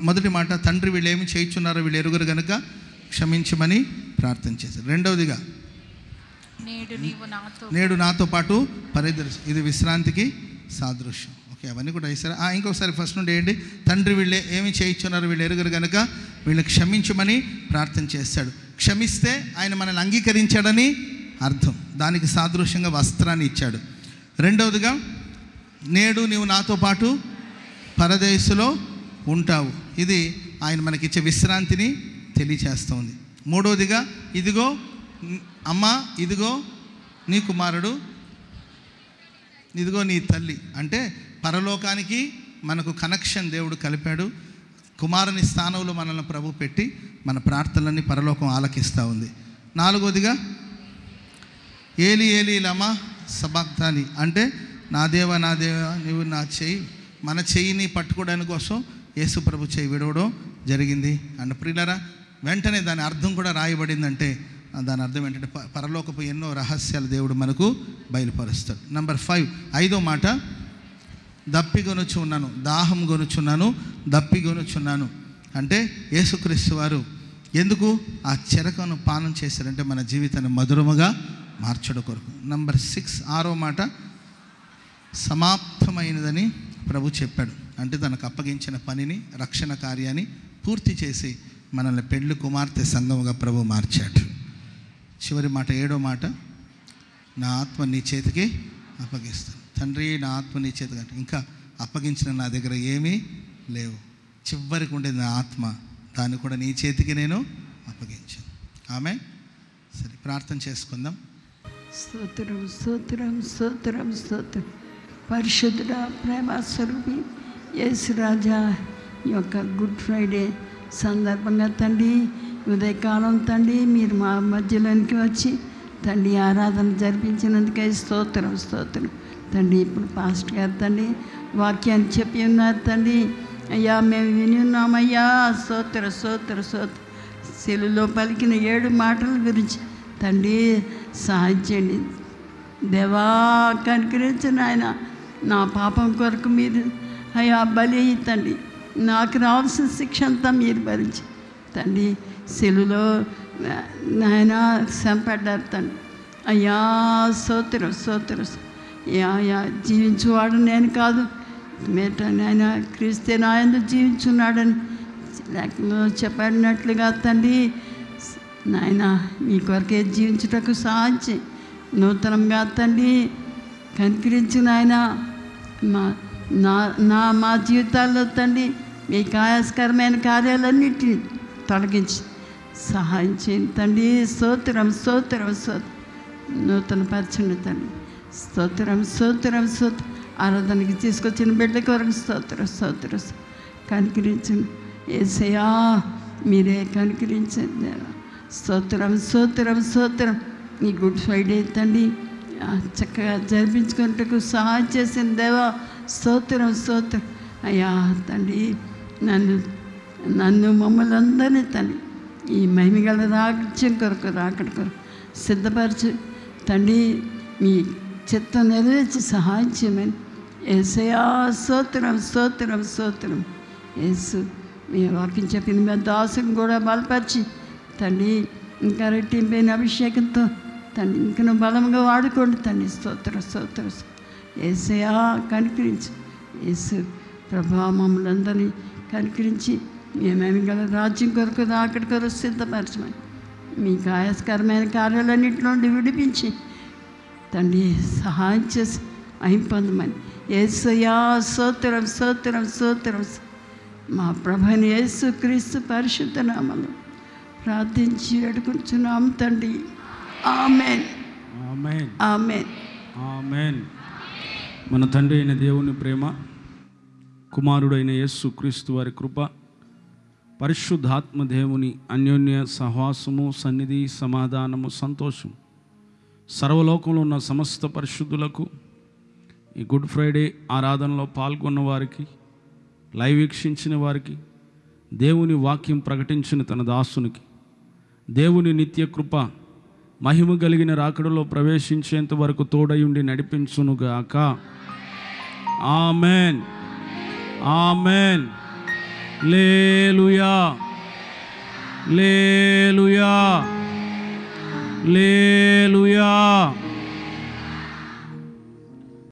మొదటి మాట, తండ్రి వీళ్ళు ఏమి చేయుచున్నారో వీళ్ళు ఎరుగురు గనుక క్షమించమని ప్రార్థన చేశారు. రెండవదిగా నేడు నాతో పాటు పరిదర్శి. ఇది విశ్రాంతికి సాదృశ్యం. ఓకే, అవన్నీ కూడా వేసారా? ఇంకొకసారి ఫస్ట్ నుండి వేయండి. తండ్రి వీళ్ళే ఏమి చేయించున్నారు వీళ్ళు ఎరుగరు కనుక వీళ్ళకి క్షమించమని ప్రార్థన చేశాడు. క్షమిస్తే ఆయన మనల్ని అంగీకరించాడని అర్థం. దానికి సాదృశ్యంగా వస్త్రాన్ని ఇచ్చాడు. రెండవదిగా నేడు నీవు నాతో పాటు పరదేశులో ఉంటావు. ఇది ఆయన మనకిచ్చే విశ్రాంతిని తెలియచేస్తుంది. మూడవదిగా ఇదిగో అమ్మ, ఇదిగో నీ కుమారుడు, ఇదిగో నీ తల్లి. అంటే పరలోకానికి మనకు కనెక్షన్ దేవుడు కలిపాడు. కుమారుని స్థానంలో మనల్ని ప్రభు పెట్టి మన ప్రార్థనలన్నీ పరలోకం ఆలకిస్తూ ఉంది. నాలుగోదిగా ఏలి ఏలి లమా సబాక్తాని, అంటే నా దేవ నీవు నా చెయ్యి, మన చెయ్యిని పట్టుకోవడానికి కోసం యేసు ప్రభు చెయ్యి విడవడం జరిగింది. అండ్ ప్రియులారా, వెంటనే దాని అర్థం కూడా రాయబడిందంటే దాని అర్థం ఏంటంటే పరలోకపు ఎన్నో రహస్యాలు దేవుడు మనకు బయలుపరుస్తాడు. నెంబర్ 5, 5వ మాట, దప్పిగొనుచున్నాను, దాహం గొనుచున్నాను, దప్పిగొనుచున్నాను. అంటే యేసుక్రీస్తు వారు ఎందుకు ఆ చెరకను పానం చేశారంటే మన జీవితాన్ని మధురముగా మార్చడం కొరకు. నెంబర్ 6, 6వ మాట, సమాప్తమైనదని ప్రభు చెప్పాడు. అంటే తనకు అప్పగించిన పనిని, రక్షణ కార్యాన్ని పూర్తి చేసి మనల్ని పెండ్లి కుమార్తె సంఘముగా ప్రభు మార్చాడు. చివరి మాట 7వ మాట, నా ఆత్మ నీ చేతికి అప్పగిస్తాను. తండ్రి, నా ఆత్మ నీ చేతికి, ఇంకా అప్పగించిన నా దగ్గర ఏమీ లేవు, చివరికి ఉండేది నా ఆత్మ, దాన్ని కూడా నీ చేతికి నేను అప్పగించాను. ఆమె సరే, ప్రార్థన చేసుకుందాం. స్తోత్రం స్తోత్రం స్తోత్రం స్తోత్రం. పరిశుద్ధుడ, ప్రేమ స్వరూపి యేసు రాజా, ఈ యొక్క గుడ్ ఫ్రైడే సందర్భంగా తండ్రి, ఉదయకాలం తండ్రి మీరు మా మధ్యలోనికి వచ్చి తండ్రి ఆరాధన జరిపించినందుకే స్తోత్రం స్తోత్రం తండ్రి. ఇప్పుడు పాస్టర్ గారు తండ్రి వాక్యాన్ని చెప్పి ఉన్నారు తండ్రి. అయ్యా, మేము విని ఉన్నామయ్యా. స్తోత్ర స్తోత్ర స్తోత్ర. సెలులో పలికిన 7 మాటల గురించి తండ్రి సహాయం చేయండి దేవా. కనికరించిన ఆయన, నా పాపం కొరకు మీరు అయ్యా బలి తండ్రి, నాకు రావాల్సిన శిక్ష అంతా మీరు భరించి తండ్రి. సెలులో నాయన చంపడ్డారు తండ్రి. అయ్యా స్తోత్రం స్తోత్రం. అయ్యా, జీవించువాడు నేను కాదు, మేట నాయన క్రీస్తే నాయందు జీవించున్నాడని లేఖలో చెప్పడినట్లుగా తండ్రి నాయన మీ కొరకే జీవించుటకు సాధించి నూతనంగా తండ్రి కనికరించిన ఆయన మా జీవితాల్లో తండ్రి మీ ఆయాస్కరమైన కార్యాలన్నిటిని తొలగించి సహాయం చేయండి తండ్రి. స్తోత్రం స్తోత్రం స్తోత్రం. నూతన పరచండి తండ్రి. స్తోత్రం స్తోత్రం స్తోత్రం. ఆరాధనకి తీసుకొచ్చిన బిడ్డ కొరకు స్తోత్రం స్తోత్రం. కనికరించండి యేసయ్యా, మీరే కనికరించండి దేవా. స్తోత్రం స్తోత్రం స్తోత్రం. ఈ గుడ్ ఫ్రైడే తండ్రి చక్కగా జరిపించుకున్నట్టుకు సహాయం చేసిన దేవా. స్తోత్రం స్తోత్రం. అయ్యా తండ్రి, నన్ను మమ్మల్ని అందరినీ తండ్రి ఈ మహిమగల రాజ్యం కొరకు రాకడ కొరకు సిద్ధపరచు తండ్రి. మీ చిత్తం నెరవేర్చి సహాయం చేయమని యేసయ్యా. స్తోత్రం స్తోత్రం స్తోత్రం. యేసు మీ వాక్యం చెప్పిన మీద దాసుని కూడా బలపరిచి తండ్రి ఇంకా రెట్టింపైన అభిషేకంతో తండ్రి ఇంకను బలంగా వాడుకోండి తండ్రి. స్తోత్రం స్తోత్రం. యేసయ్యా కనికరించి యేసు ప్రభా మమ్మల్ని అందరినీ కనికరించి మేమేమి గల రాజ్యం కొరకు అక్కడి కొరకు సిద్ధపరచమని మీకు ఆయాస్కరమైన కార్యాలన్నింటి నుండి విడిపించి తండ్రి సహాయం చేసి మహిమ పొందమని యేసయ్యా. స్తోత్రం స్తోత్రం స్తోత్రం. మా ప్రభుని యేసు క్రీస్తు పరిశుద్ధ నామములో ప్రార్థించి వేడుకుంటున్నాం తండ్రి. ఆమేన్ ఆమేన్ ఆమేన్ ఆమేన్. మన తండ్రి అయిన దేవుని ప్రేమ, కుమారుడైన యేసు క్రీస్తు వారి కృప, పరిశుద్ధాత్మ దేవుని అన్యోన్య సహవాసము, సన్నిధి, సమాధానము, సంతోషం సర్వలోకంలో ఉన్న సమస్త పరిశుద్ధులకు, ఈ గుడ్ ఫ్రైడే ఆరాధనలో పాల్గొన్న వారికి, లైవ్ వీక్షించిన వారికి, దేవుని వాక్యం ప్రకటించిన తన దాసునికి దేవుని నిత్య కృప మహిమ కలిగిన రాకడలో ప్రవేశించేంత వరకు తోడయుండి నడిపించునుగాక. ఆమెన్ ఆమెన్. లేలుయా లేలుయా హల్లెలూయా.